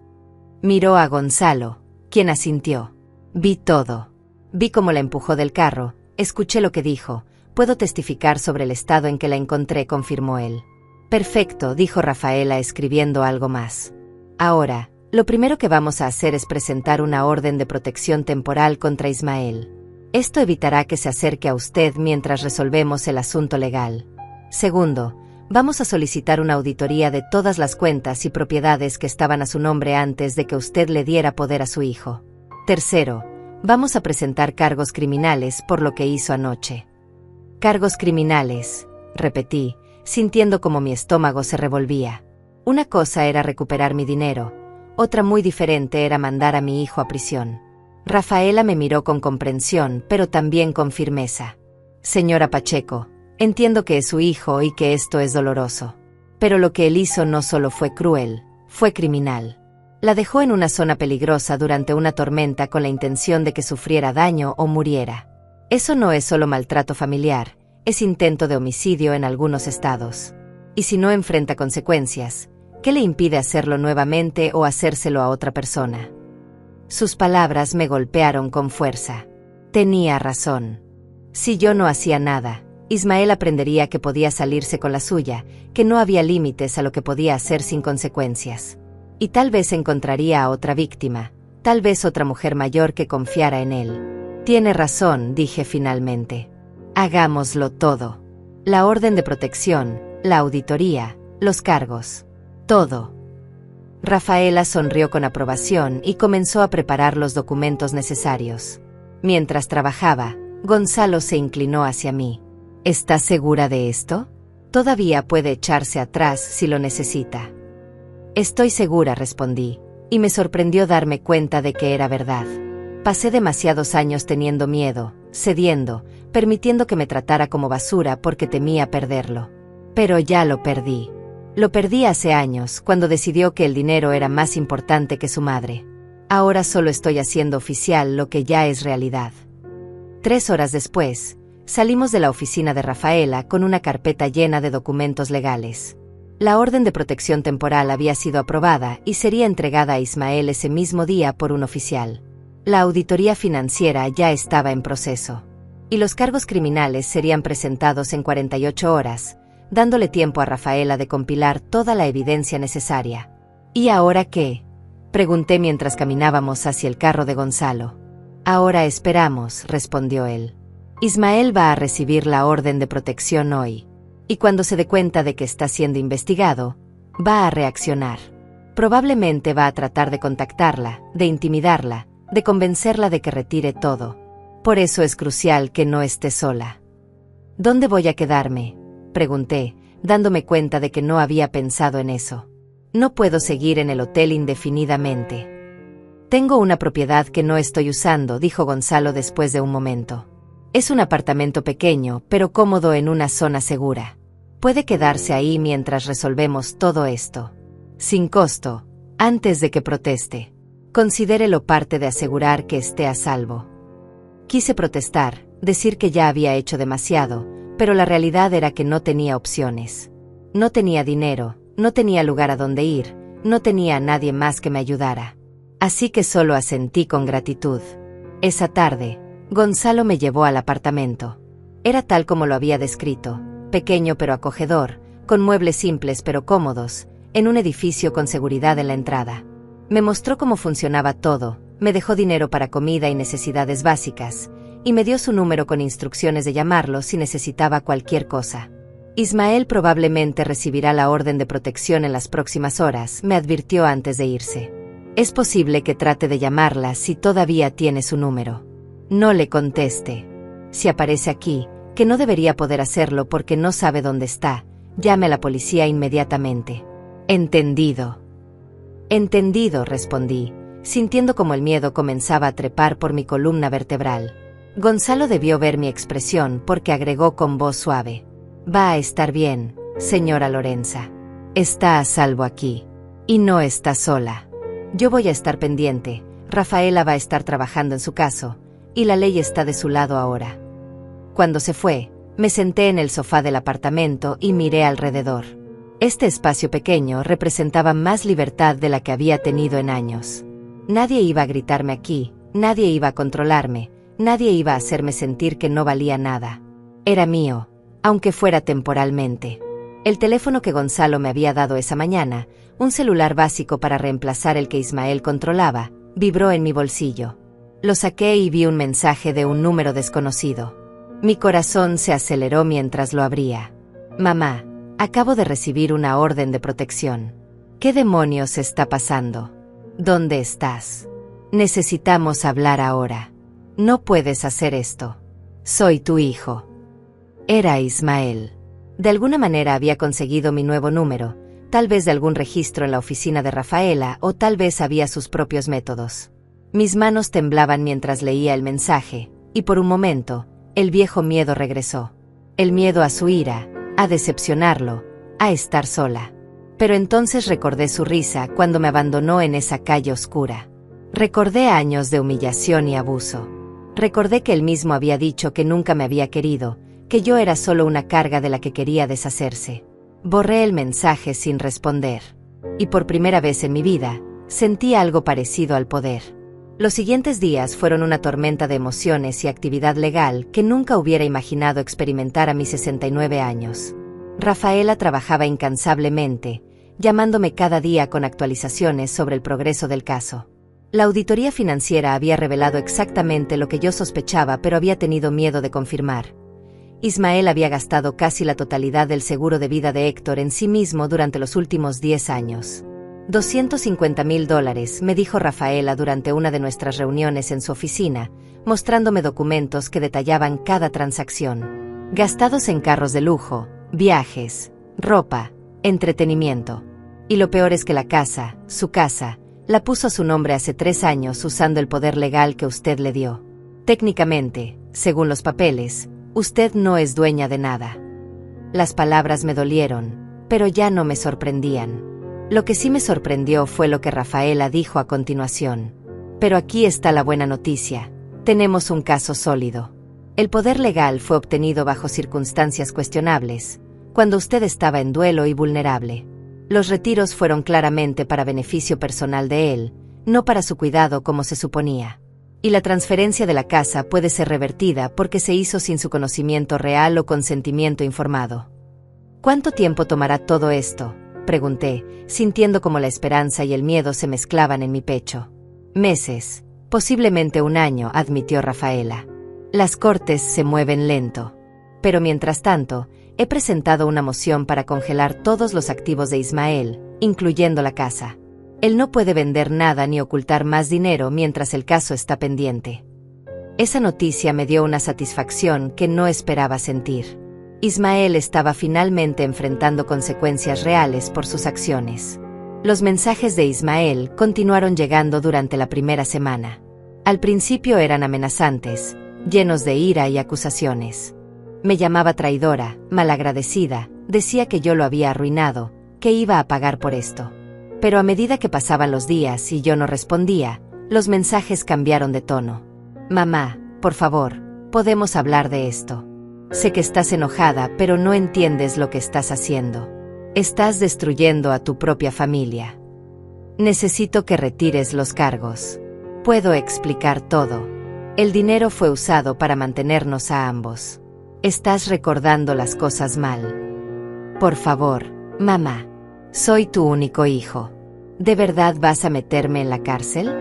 Miró a Gonzalo, quien asintió. Vi todo. Vi cómo la empujó del carro, escuché lo que dijo. Puedo testificar sobre el estado en que la encontré, confirmó él. Perfecto, dijo Rafaela escribiendo algo más. Ahora, lo primero que vamos a hacer es presentar una orden de protección temporal contra Ismael. Esto evitará que se acerque a usted mientras resolvemos el asunto legal. Segundo, Vamos a solicitar una auditoría de todas las cuentas y propiedades que estaban a su nombre antes de que usted le diera poder a su hijo. Tercero, vamos a presentar cargos criminales por lo que hizo anoche. Cargos criminales, repetí, sintiendo como mi estómago se revolvía. Una cosa era recuperar mi dinero, otra muy diferente era mandar a mi hijo a prisión. Rafaela me miró con comprensión, pero también con firmeza. Señora Pacheco, entiendo que es su hijo y que esto es doloroso. Pero lo que él hizo no solo fue cruel, fue criminal. La dejó en una zona peligrosa durante una tormenta con la intención de que sufriera daño o muriera. Eso no es solo maltrato familiar, es intento de homicidio en algunos estados. Y si no enfrenta consecuencias, ¿qué le impide hacerlo nuevamente o hacérselo a otra persona? Sus palabras me golpearon con fuerza. Tenía razón. Si yo no hacía nada, Ismael aprendería que podía salirse con la suya, que no había límites a lo que podía hacer sin consecuencias. Y tal vez encontraría a otra víctima, tal vez otra mujer mayor que confiara en él. Tiene razón, dije finalmente. Hagámoslo todo. La orden de protección, la auditoría, los cargos. Todo. Rafaela sonrió con aprobación y comenzó a preparar los documentos necesarios. Mientras trabajaba, Gonzalo se inclinó hacia mí. ¿Está segura de esto? Todavía puede echarse atrás si lo necesita. Estoy segura, respondí, y me sorprendió darme cuenta de que era verdad. Pasé demasiados años teniendo miedo, cediendo, permitiendo que me tratara como basura porque temía perderlo. Pero ya lo perdí. Lo perdí hace años, cuando decidió que el dinero era más importante que su madre. Ahora solo estoy haciendo oficial lo que ya es realidad. 3 horas después, salimos de la oficina de Rafaela con una carpeta llena de documentos legales. La orden de protección temporal había sido aprobada y sería entregada a Ismael ese mismo día por un oficial. La auditoría financiera ya estaba en proceso. Y los cargos criminales serían presentados en 48 horas, dándole tiempo a Rafaela de compilar toda la evidencia necesaria. ¿Y ahora qué?, pregunté mientras caminábamos hacia el carro de Gonzalo. Ahora esperamos, respondió él. Ismael va a recibir la orden de protección hoy. Y cuando se dé cuenta de que está siendo investigado, va a reaccionar. Probablemente va a tratar de contactarla, de intimidarla, de convencerla de que retire todo. Por eso es crucial que no esté sola. ¿Dónde voy a quedarme?, pregunté, dándome cuenta de que no había pensado en eso. No puedo seguir en el hotel indefinidamente. Tengo una propiedad que no estoy usando, dijo Gonzalo después de un momento. Es un apartamento pequeño, pero cómodo en una zona segura. Puede quedarse ahí mientras resolvemos todo esto. Sin costo, antes de que proteste. Considérelo parte de asegurar que esté a salvo. Quise protestar, decir que ya había hecho demasiado, pero la realidad era que no tenía opciones. No tenía dinero, no tenía lugar a donde ir, no tenía a nadie más que me ayudara. Así que solo asentí con gratitud. Esa tarde, Gonzalo me llevó al apartamento. Era tal como lo había descrito, pequeño pero acogedor, con muebles simples pero cómodos, en un edificio con seguridad en la entrada. Me mostró cómo funcionaba todo, me dejó dinero para comida y necesidades básicas, y me dio su número con instrucciones de llamarlo si necesitaba cualquier cosa. Ismael probablemente recibirá la orden de protección en las próximas horas, me advirtió antes de irse. Es posible que trate de llamarla si todavía tiene su número. No le conteste. Si aparece aquí, que no debería poder hacerlo porque no sabe dónde está, llame a la policía inmediatamente. Entendido. Entendido, respondí, sintiendo como el miedo comenzaba a trepar por mi columna vertebral. Gonzalo debió ver mi expresión porque agregó con voz suave. Va a estar bien, señora Lorenza. Está a salvo aquí. Y no está sola. Yo voy a estar pendiente, Rafaela va a estar trabajando en su caso, y la ley está de su lado ahora. Cuando se fue, me senté en el sofá del apartamento y miré alrededor. Este espacio pequeño representaba más libertad de la que había tenido en años. Nadie iba a gritarme aquí, nadie iba a controlarme, nadie iba a hacerme sentir que no valía nada. Era mío, aunque fuera temporalmente. El teléfono que Gonzalo me había dado esa mañana, un celular básico para reemplazar el que Ismael controlaba, vibró en mi bolsillo. Lo saqué y vi un mensaje de un número desconocido. Mi corazón se aceleró mientras lo abría. Mamá, Acabo de recibir una orden de protección. ¿Qué demonios está pasando? ¿Dónde estás? Necesitamos hablar ahora. No puedes hacer esto. Soy tu hijo. Era Ismael. De alguna manera había conseguido mi nuevo número, tal vez de algún registro en la oficina de Rafaela o tal vez había sus propios métodos. Mis manos temblaban mientras leía el mensaje, y por un momento, el viejo miedo regresó. El miedo a su ira, a decepcionarlo, a estar sola. Pero entonces recordé su risa cuando me abandonó en esa calle oscura. Recordé años de humillación y abuso. Recordé que él mismo había dicho que nunca me había querido, que yo era solo una carga de la que quería deshacerse. Borré el mensaje sin responder. Y por primera vez en mi vida, sentí algo parecido al poder. Los siguientes días fueron una tormenta de emociones y actividad legal que nunca hubiera imaginado experimentar a mis 69 años. Rafaela trabajaba incansablemente, llamándome cada día con actualizaciones sobre el progreso del caso. La auditoría financiera había revelado exactamente lo que yo sospechaba, pero había tenido miedo de confirmar. Ismael había gastado casi la totalidad del seguro de vida de Héctor en sí mismo durante los últimos 10 años. $250,000, me dijo Rafaela durante una de nuestras reuniones en su oficina, mostrándome documentos que detallaban cada transacción. Gastados en carros de lujo, viajes, ropa, entretenimiento. Y lo peor es que la casa, su casa, la puso a su nombre hace 3 años usando el poder legal que usted le dio. Técnicamente, según los papeles, usted no es dueña de nada. Las palabras me dolieron, pero ya no me sorprendían. Lo que sí me sorprendió fue lo que Rafaela dijo a continuación. Pero aquí está la buena noticia. Tenemos un caso sólido. El poder legal fue obtenido bajo circunstancias cuestionables, cuando usted estaba en duelo y vulnerable. Los retiros fueron claramente para beneficio personal de él, no para su cuidado como se suponía. Y la transferencia de la casa puede ser revertida porque se hizo sin su conocimiento real o consentimiento informado. ¿Cuánto tiempo tomará todo esto?, pregunté, sintiendo como la esperanza y el miedo se mezclaban en mi pecho. Meses, posiblemente 1 año, admitió Rafaela. Las cortes se mueven lento. Pero mientras tanto, he presentado una moción para congelar todos los activos de Ismael, incluyendo la casa. Él no puede vender nada ni ocultar más dinero mientras el caso está pendiente. Esa noticia me dio una satisfacción que no esperaba sentir. Ismael estaba finalmente enfrentando consecuencias reales por sus acciones. Los mensajes de Ismael continuaron llegando durante la primera semana. Al principio eran amenazantes, llenos de ira y acusaciones. Me llamaba traidora, malagradecida, decía que yo lo había arruinado, que iba a pagar por esto. Pero a medida que pasaban los días y yo no respondía, los mensajes cambiaron de tono. Mamá, por favor, podemos hablar de esto. Sé que estás enojada, pero no entiendes lo que estás haciendo. Estás destruyendo a tu propia familia. Necesito que retires los cargos. Puedo explicar todo. El dinero fue usado para mantenernos a ambos. Estás recordando las cosas mal. Por favor, mamá. Soy tu único hijo. ¿De verdad vas a meterme en la cárcel?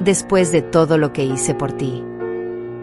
Después de todo lo que hice por ti.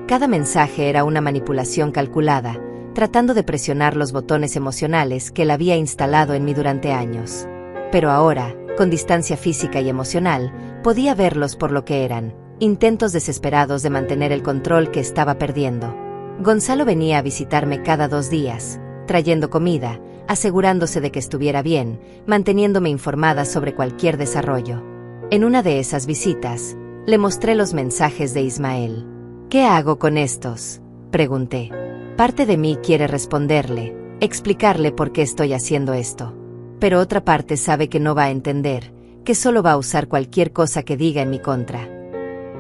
Cada mensaje era una manipulación calculada, tratando de presionar los botones emocionales que él había instalado en mí durante años. Pero ahora, con distancia física y emocional, podía verlos por lo que eran, intentos desesperados de mantener el control que estaba perdiendo. Gonzalo venía a visitarme cada 2 días, trayendo comida, asegurándose de que estuviera bien, manteniéndome informada sobre cualquier desarrollo. En una de esas visitas, le mostré los mensajes de Ismael. ¿Qué hago con estos?, pregunté. Parte de mí quiere responderle, explicarle por qué estoy haciendo esto. Pero otra parte sabe que no va a entender, que solo va a usar cualquier cosa que diga en mi contra.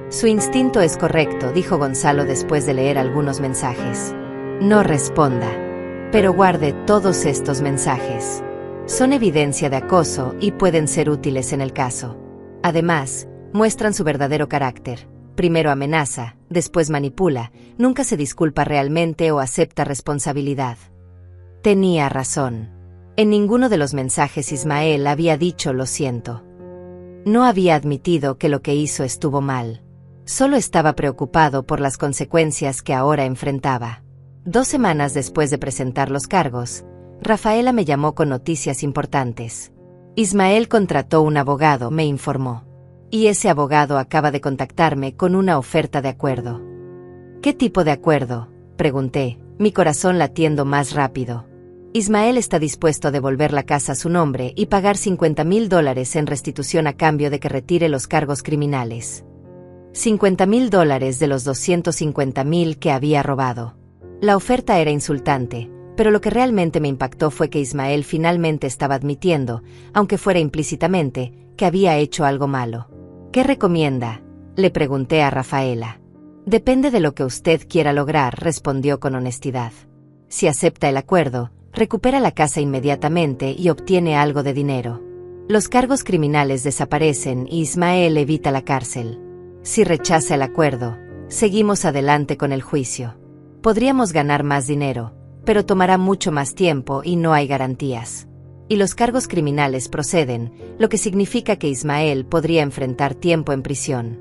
Su instinto es correcto, dijo Gonzalo después de leer algunos mensajes. No responda. Pero guarde todos estos mensajes. Son evidencia de acoso y pueden ser útiles en el caso. Además, muestran su verdadero carácter. Primero amenaza, después manipula, nunca se disculpa realmente o acepta responsabilidad. Tenía razón. En ninguno de los mensajes Ismael había dicho lo siento. No había admitido que lo que hizo estuvo mal. Solo estaba preocupado por las consecuencias que ahora enfrentaba. 2 semanas después de presentar los cargos, Rafaela me llamó con noticias importantes. Ismael contrató un abogado, me informó. Y ese abogado acaba de contactarme con una oferta de acuerdo. ¿Qué tipo de acuerdo?, pregunté, mi corazón latiendo más rápido. Ismael está dispuesto a devolver la casa a su nombre y pagar $50,000 en restitución a cambio de que retire los cargos criminales. $50,000 de los $250,000 que había robado. La oferta era insultante, pero lo que realmente me impactó fue que Ismael finalmente estaba admitiendo, aunque fuera implícitamente, que había hecho algo malo. ¿Qué recomienda?, le pregunté a Rafaela. Depende de lo que usted quiera lograr, respondió con honestidad. Si acepta el acuerdo, recupera la casa inmediatamente y obtiene algo de dinero. Los cargos criminales desaparecen y Ismael evita la cárcel. Si rechaza el acuerdo, seguimos adelante con el juicio. Podríamos ganar más dinero, pero tomará mucho más tiempo y no hay garantías. Y los cargos criminales proceden, lo que significa que Ismael podría enfrentar tiempo en prisión.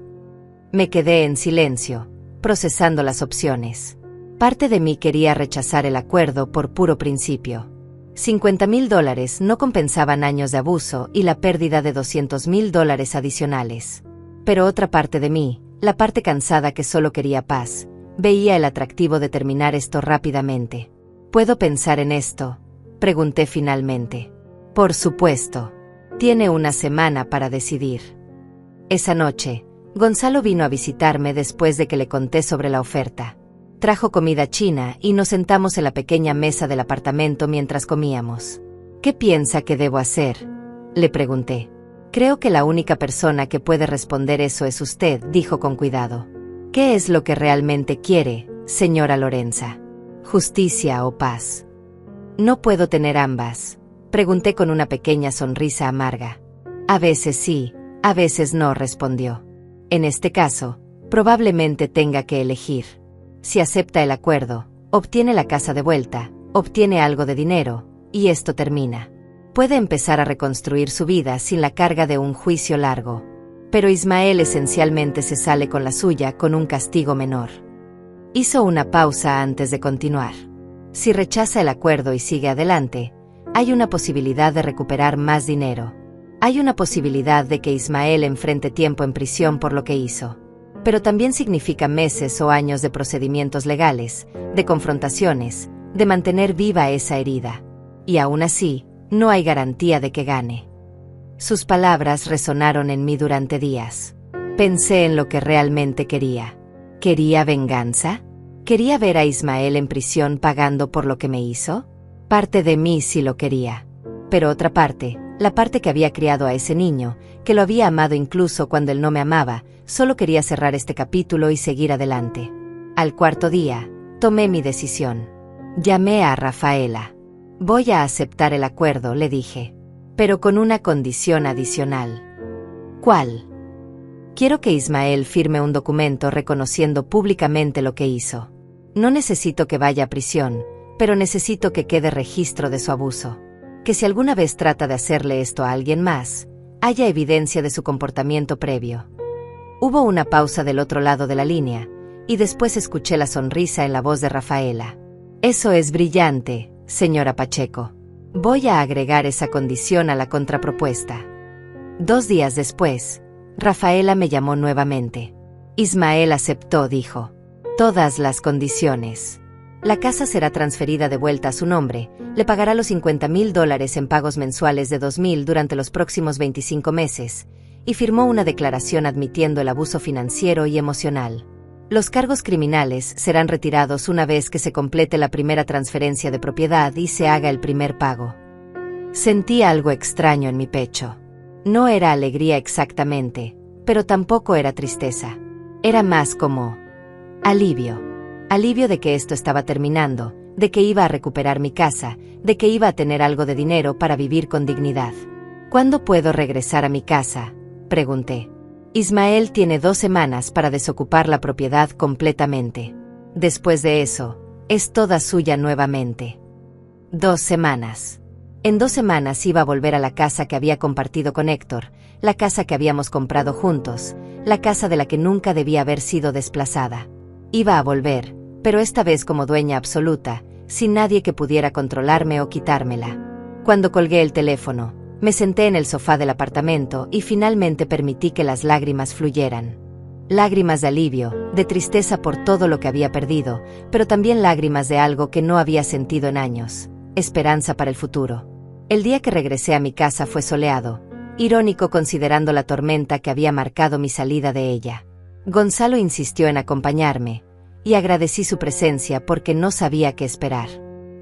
Me quedé en silencio, procesando las opciones. Parte de mí quería rechazar el acuerdo por puro principio. $50,000 no compensaban años de abuso y la pérdida de $200,000 adicionales. Pero otra parte de mí, la parte cansada que solo quería paz, veía el atractivo de terminar esto rápidamente. ¿Puedo pensar en esto?, pregunté finalmente. Por supuesto. Tiene una semana para decidir. Esa noche, Gonzalo vino a visitarme después de que le conté sobre la oferta. Trajo comida china y nos sentamos en la pequeña mesa del apartamento mientras comíamos. ¿Qué piensa que debo hacer?, le pregunté. Creo que la única persona que puede responder eso es usted, dijo con cuidado. ¿Qué es lo que realmente quiere, señora Lorenza? ¿Justicia o paz? No puedo tener ambas, pregunté con una pequeña sonrisa amarga. A veces sí, a veces no, respondió. En este caso, probablemente tenga que elegir. Si acepta el acuerdo, obtiene la casa de vuelta, obtiene algo de dinero, y esto termina. Puede empezar a reconstruir su vida sin la carga de un juicio largo. Pero Ismael esencialmente se sale con la suya con un castigo menor. Hizo una pausa antes de continuar. Si rechaza el acuerdo y sigue adelante, hay una posibilidad de recuperar más dinero. Hay una posibilidad de que Ismael enfrente tiempo en prisión por lo que hizo. Pero también significa meses o años de procedimientos legales, de confrontaciones, de mantener viva esa herida. Y aún así, no hay garantía de que gane. Sus palabras resonaron en mí durante días. Pensé en lo que realmente quería. ¿Quería venganza? ¿Quería ver a Ismael en prisión pagando por lo que me hizo? Parte de mí sí lo quería. Pero otra parte, la parte que había criado a ese niño, que lo había amado incluso cuando él no me amaba, solo quería cerrar este capítulo y seguir adelante. Al cuarto día, tomé mi decisión. Llamé a Rafaela. Voy a aceptar el acuerdo, le dije. Pero con una condición adicional. ¿Cuál? Quiero que Ismael firme un documento reconociendo públicamente lo que hizo. No necesito que vaya a prisión, pero necesito que quede registro de su abuso. Que si alguna vez trata de hacerle esto a alguien más, haya evidencia de su comportamiento previo. Hubo una pausa del otro lado de la línea, y después escuché la sonrisa en la voz de Rafaela. Eso es brillante, señora Pacheco. Voy a agregar esa condición a la contrapropuesta. 2 días después, Rafaela me llamó nuevamente. Ismael aceptó, dijo. Todas las condiciones. La casa será transferida de vuelta a su nombre, le pagará los $50,000 en pagos mensuales de $2,000 durante los próximos 25 meses, y firmó una declaración admitiendo el abuso financiero y emocional. Los cargos criminales serán retirados una vez que se complete la primera transferencia de propiedad y se haga el primer pago. Sentí algo extraño en mi pecho. No era alegría exactamente, pero tampoco era tristeza. Era más como alivio. Alivio de que esto estaba terminando, de que iba a recuperar mi casa, de que iba a tener algo de dinero para vivir con dignidad. ¿Cuándo puedo regresar a mi casa?, pregunté. Ismael tiene 2 semanas para desocupar la propiedad completamente. Después de eso, es toda suya nuevamente. 2 semanas. En 2 semanas iba a volver a la casa que había compartido con Héctor, la casa que habíamos comprado juntos, la casa de la que nunca debía haber sido desplazada. Iba a volver, pero esta vez como dueña absoluta, sin nadie que pudiera controlarme o quitármela. Cuando colgué el teléfono, me senté en el sofá del apartamento y finalmente permití que las lágrimas fluyeran. Lágrimas de alivio, de tristeza por todo lo que había perdido, pero también lágrimas de algo que no había sentido en años, esperanza para el futuro. El día que regresé a mi casa fue soleado, irónico considerando la tormenta que había marcado mi salida de ella. Gonzalo insistió en acompañarme, y agradecí su presencia porque no sabía qué esperar.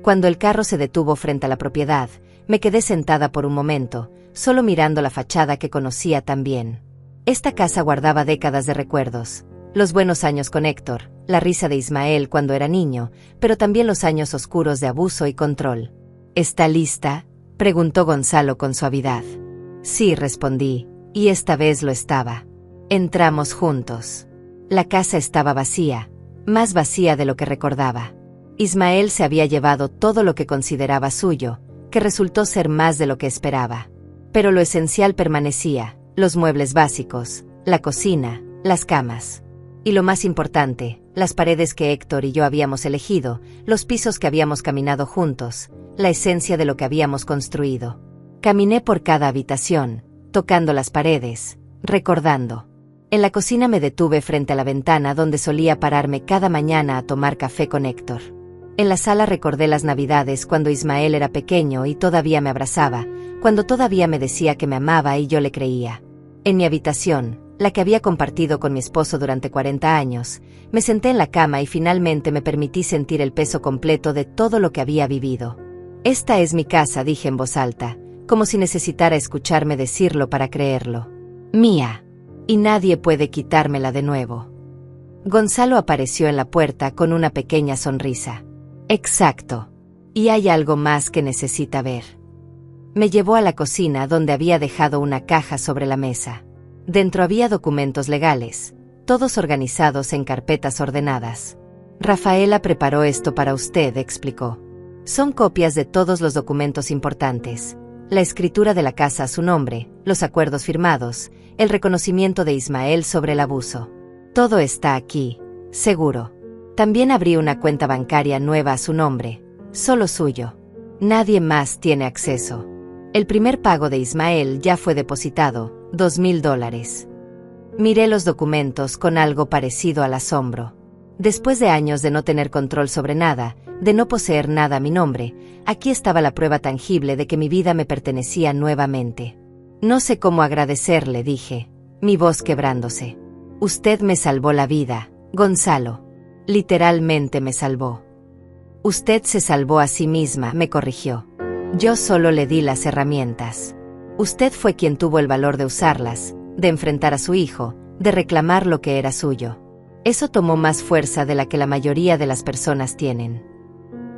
Cuando el carro se detuvo frente a la propiedad, me quedé sentada por un momento, solo mirando la fachada que conocía tan bien. Esta casa guardaba décadas de recuerdos, los buenos años con Héctor, la risa de Ismael cuando era niño, pero también los años oscuros de abuso y control. ¿Está lista?, preguntó Gonzalo con suavidad. Sí, respondí, y esta vez lo estaba. Entramos juntos. La casa estaba vacía, más vacía de lo que recordaba. Ismael se había llevado todo lo que consideraba suyo, que resultó ser más de lo que esperaba. Pero lo esencial permanecía, los muebles básicos, la cocina, las camas. Y lo más importante, las paredes que Héctor y yo habíamos elegido, los pisos que habíamos caminado juntos, la esencia de lo que habíamos construido. Caminé por cada habitación, tocando las paredes, recordando. En la cocina me detuve frente a la ventana donde solía pararme cada mañana a tomar café con Héctor. En la sala recordé las Navidades cuando Ismael era pequeño y todavía me abrazaba, cuando todavía me decía que me amaba y yo le creía. En mi habitación, la que había compartido con mi esposo durante 40 años, me senté en la cama y finalmente me permití sentir el peso completo de todo lo que había vivido. Esta es mi casa, dije en voz alta, como si necesitara escucharme decirlo para creerlo. Mía. Y nadie puede quitármela de nuevo. Gonzalo apareció en la puerta con una pequeña sonrisa. Exacto. Y hay algo más que necesita ver. Me llevó a la cocina donde había dejado una caja sobre la mesa. Dentro había documentos legales, todos organizados en carpetas ordenadas. Rafaela preparó esto para usted, explicó. Son copias de todos los documentos importantes. La escritura de la casa a su nombre, los acuerdos firmados, el reconocimiento de Ismael sobre el abuso. Todo está aquí, seguro. También abrí una cuenta bancaria nueva a su nombre, solo suyo. Nadie más tiene acceso. El primer pago de Ismael ya fue depositado, $2,000. Miré los documentos con algo parecido al asombro. Después de años de no tener control sobre nada, de no poseer nada a mi nombre, aquí estaba la prueba tangible de que mi vida me pertenecía nuevamente. No sé cómo agradecerle, dije, mi voz quebrándose. Usted me salvó la vida, Gonzalo. Literalmente me salvó. Usted se salvó a sí misma, me corrigió. Yo solo le di las herramientas. Usted fue quien tuvo el valor de usarlas, de enfrentar a su hijo, de reclamar lo que era suyo. Eso tomó más fuerza de la que la mayoría de las personas tienen.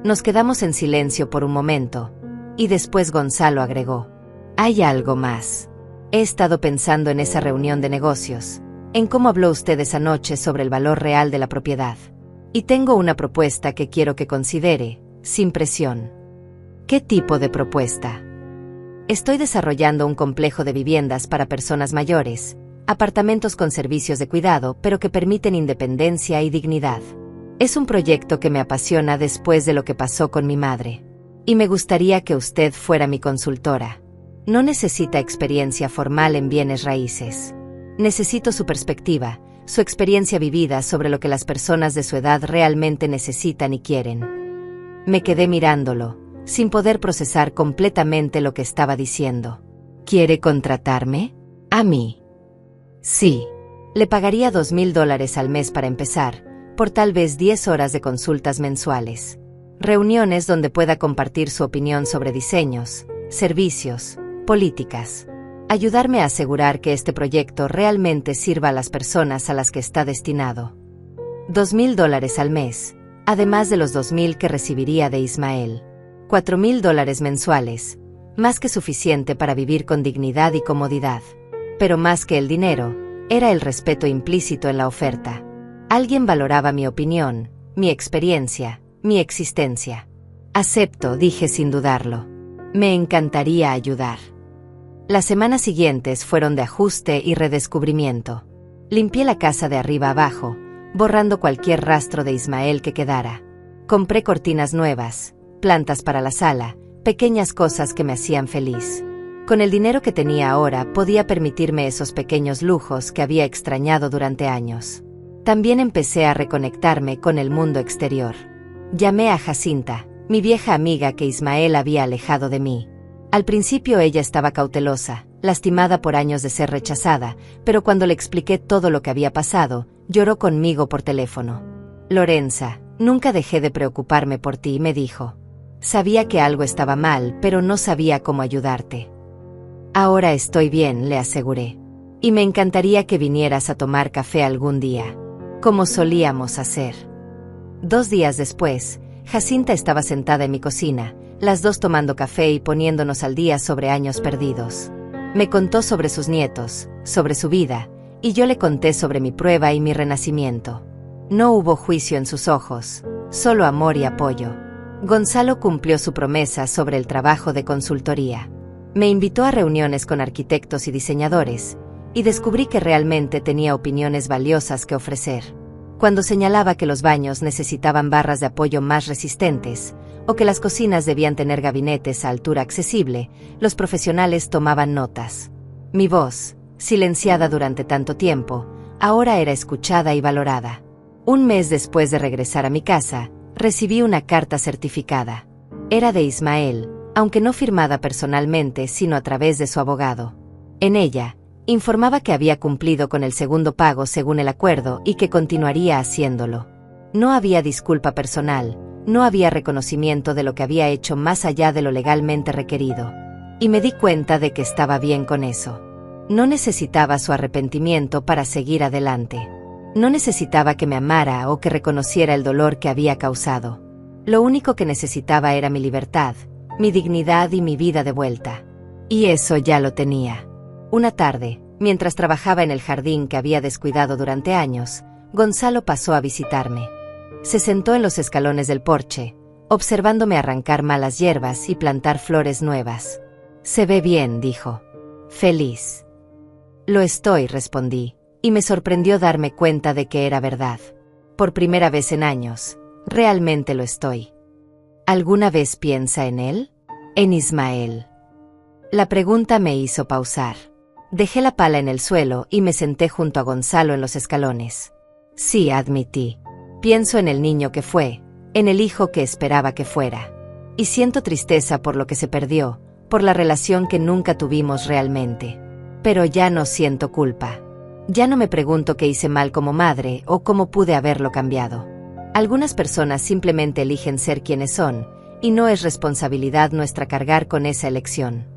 Nos quedamos en silencio por un momento, y después Gonzalo agregó. Hay algo más. He estado pensando en esa reunión de negocios, en cómo habló usted esa noche sobre el valor real de la propiedad. Y tengo una propuesta que quiero que considere, sin presión. ¿Qué tipo de propuesta? Estoy desarrollando un complejo de viviendas para personas mayores, apartamentos con servicios de cuidado, pero que permiten independencia y dignidad. Es un proyecto que me apasiona después de lo que pasó con mi madre. Y me gustaría que usted fuera mi consultora. No necesita experiencia formal en bienes raíces. Necesito su perspectiva, su experiencia vivida sobre lo que las personas de su edad realmente necesitan y quieren. Me quedé mirándolo, sin poder procesar completamente lo que estaba diciendo. ¿Quiere contratarme? ¿A mí? Sí. Le pagaría $2,000 al mes para empezar, por tal vez 10 horas de consultas mensuales. Reuniones donde pueda compartir su opinión sobre diseños, servicios, políticas. Ayudarme a asegurar que este proyecto realmente sirva a las personas a las que está destinado. $2,000 al mes, además de los $2,000 que recibiría de Ismael. $4,000 mensuales, más que suficiente para vivir con dignidad y comodidad. Pero más que el dinero, era el respeto implícito en la oferta. Alguien valoraba mi opinión, mi experiencia, mi existencia. Acepto, dije sin dudarlo. Me encantaría ayudar. Las semanas siguientes fueron de ajuste y redescubrimiento. Limpié la casa de arriba abajo, borrando cualquier rastro de Ismael que quedara. Compré cortinas nuevas, plantas para la sala, pequeñas cosas que me hacían feliz. Con el dinero que tenía ahora podía permitirme esos pequeños lujos que había extrañado durante años. También empecé a reconectarme con el mundo exterior. Llamé a Jacinta, mi vieja amiga que Ismael había alejado de mí. Al principio ella estaba cautelosa, lastimada por años de ser rechazada, pero cuando le expliqué todo lo que había pasado, lloró conmigo por teléfono. Lorenza, nunca dejé de preocuparme por ti, me dijo. Sabía que algo estaba mal, pero no sabía cómo ayudarte. Ahora estoy bien, le aseguré. Y me encantaría que vinieras a tomar café algún día, como solíamos hacer. 2 días después, Jacinta estaba sentada en mi cocina, las dos tomando café y poniéndonos al día sobre años perdidos. Me contó sobre sus nietos, sobre su vida, y yo le conté sobre mi prueba y mi renacimiento. No hubo juicio en sus ojos, solo amor y apoyo. Gonzalo cumplió su promesa sobre el trabajo de consultoría. Me invitó a reuniones con arquitectos y diseñadores, y descubrí que realmente tenía opiniones valiosas que ofrecer. Cuando señalaba que los baños necesitaban barras de apoyo más resistentes, o que las cocinas debían tener gabinetes a altura accesible, los profesionales tomaban notas. Mi voz, silenciada durante tanto tiempo, ahora era escuchada y valorada. 1 mes después de regresar a mi casa, recibí una carta certificada. Era de Ismael, aunque no firmada personalmente sino a través de su abogado. En ella, informaba que había cumplido con el segundo pago según el acuerdo y que continuaría haciéndolo. No había disculpa personal, no había reconocimiento de lo que había hecho más allá de lo legalmente requerido. Y me di cuenta de que estaba bien con eso. No necesitaba su arrepentimiento para seguir adelante. No necesitaba que me amara o que reconociera el dolor que había causado. Lo único que necesitaba era mi libertad, mi dignidad y mi vida de vuelta. Y eso ya lo tenía. Una tarde, mientras trabajaba en el jardín que había descuidado durante años, Gonzalo pasó a visitarme. Se sentó en los escalones del porche, observándome arrancar malas hierbas y plantar flores nuevas. «Se ve bien», dijo. «Feliz». «Lo estoy», respondí, y me sorprendió darme cuenta de que era verdad. Por primera vez en años, realmente lo estoy. ¿Alguna vez piensa en él? En Ismael. La pregunta me hizo pausar. Dejé la pala en el suelo y me senté junto a Gonzalo en los escalones. Sí, admití. Pienso en el niño que fue, en el hijo que esperaba que fuera. Y siento tristeza por lo que se perdió, por la relación que nunca tuvimos realmente. Pero ya no siento culpa. Ya no me pregunto qué hice mal como madre o cómo pude haberlo cambiado. Algunas personas simplemente eligen ser quienes son, y no es responsabilidad nuestra cargar con esa elección.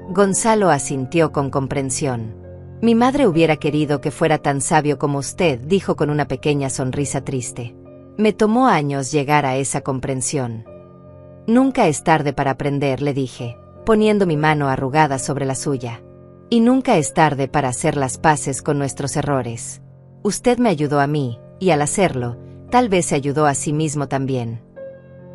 Gonzalo asintió con comprensión. Mi madre hubiera querido que fuera tan sabio como usted, dijo con una pequeña sonrisa triste. Me tomó años llegar a esa comprensión. Nunca es tarde para aprender, le dije, poniendo mi mano arrugada sobre la suya. Y nunca es tarde para hacer las paces con nuestros errores. Usted me ayudó a mí, y al hacerlo, tal vez se ayudó a sí mismo también.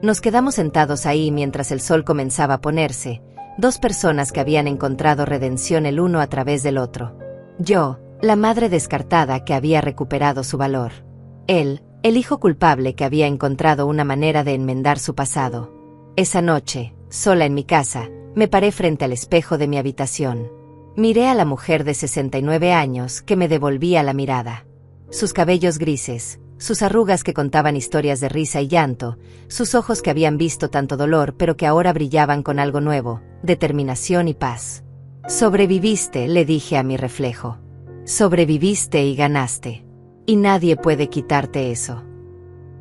Nos quedamos sentados ahí mientras el sol comenzaba a ponerse, 2 personas que habían encontrado redención el uno a través del otro. Yo, la madre descartada que había recuperado su valor. Él, el hijo culpable que había encontrado una manera de enmendar su pasado. Esa noche, sola en mi casa, me paré frente al espejo de mi habitación. Miré a la mujer de 69 años que me devolvía la mirada. Sus cabellos grises, sus arrugas que contaban historias de risa y llanto, sus ojos que habían visto tanto dolor pero que ahora brillaban con algo nuevo, determinación y paz. Sobreviviste, le dije a mi reflejo. Sobreviviste y ganaste. Y nadie puede quitarte eso.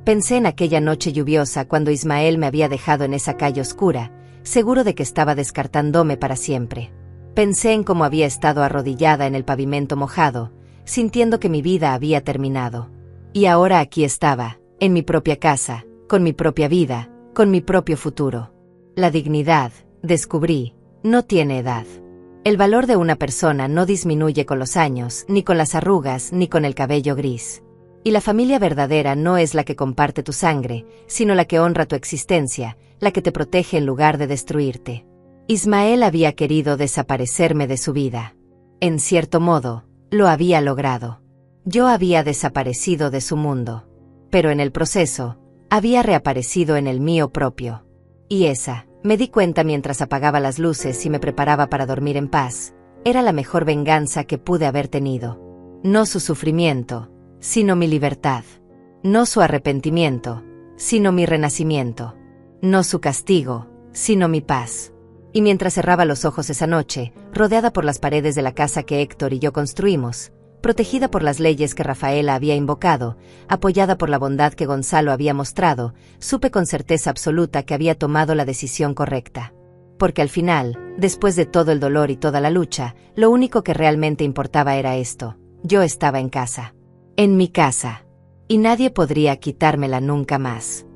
Pensé en aquella noche lluviosa cuando Ismael me había dejado en esa calle oscura, seguro de que estaba descartándome para siempre. Pensé en cómo había estado arrodillada en el pavimento mojado, sintiendo que mi vida había terminado. Y ahora aquí estaba, en mi propia casa, con mi propia vida, con mi propio futuro. La dignidad, descubrí, no tiene edad. El valor de una persona no disminuye con los años, ni con las arrugas, ni con el cabello gris. Y la familia verdadera no es la que comparte tu sangre, sino la que honra tu existencia, la que te protege en lugar de destruirte. Ismael había querido desaparecerme de su vida. En cierto modo, lo había logrado. Yo había desaparecido de su mundo. Pero en el proceso, había reaparecido en el mío propio. Y esa, me di cuenta mientras apagaba las luces y me preparaba para dormir en paz, era la mejor venganza que pude haber tenido. No su sufrimiento, sino mi libertad. No su arrepentimiento, sino mi renacimiento. No su castigo, sino mi paz. Y mientras cerraba los ojos esa noche, rodeada por las paredes de la casa que Héctor y yo construimos, protegida por las leyes que Rafaela había invocado, apoyada por la bondad que Gonzalo había mostrado, supe con certeza absoluta que había tomado la decisión correcta. Porque al final, después de todo el dolor y toda la lucha, lo único que realmente importaba era esto: yo estaba en casa. En mi casa. Y nadie podría quitármela nunca más.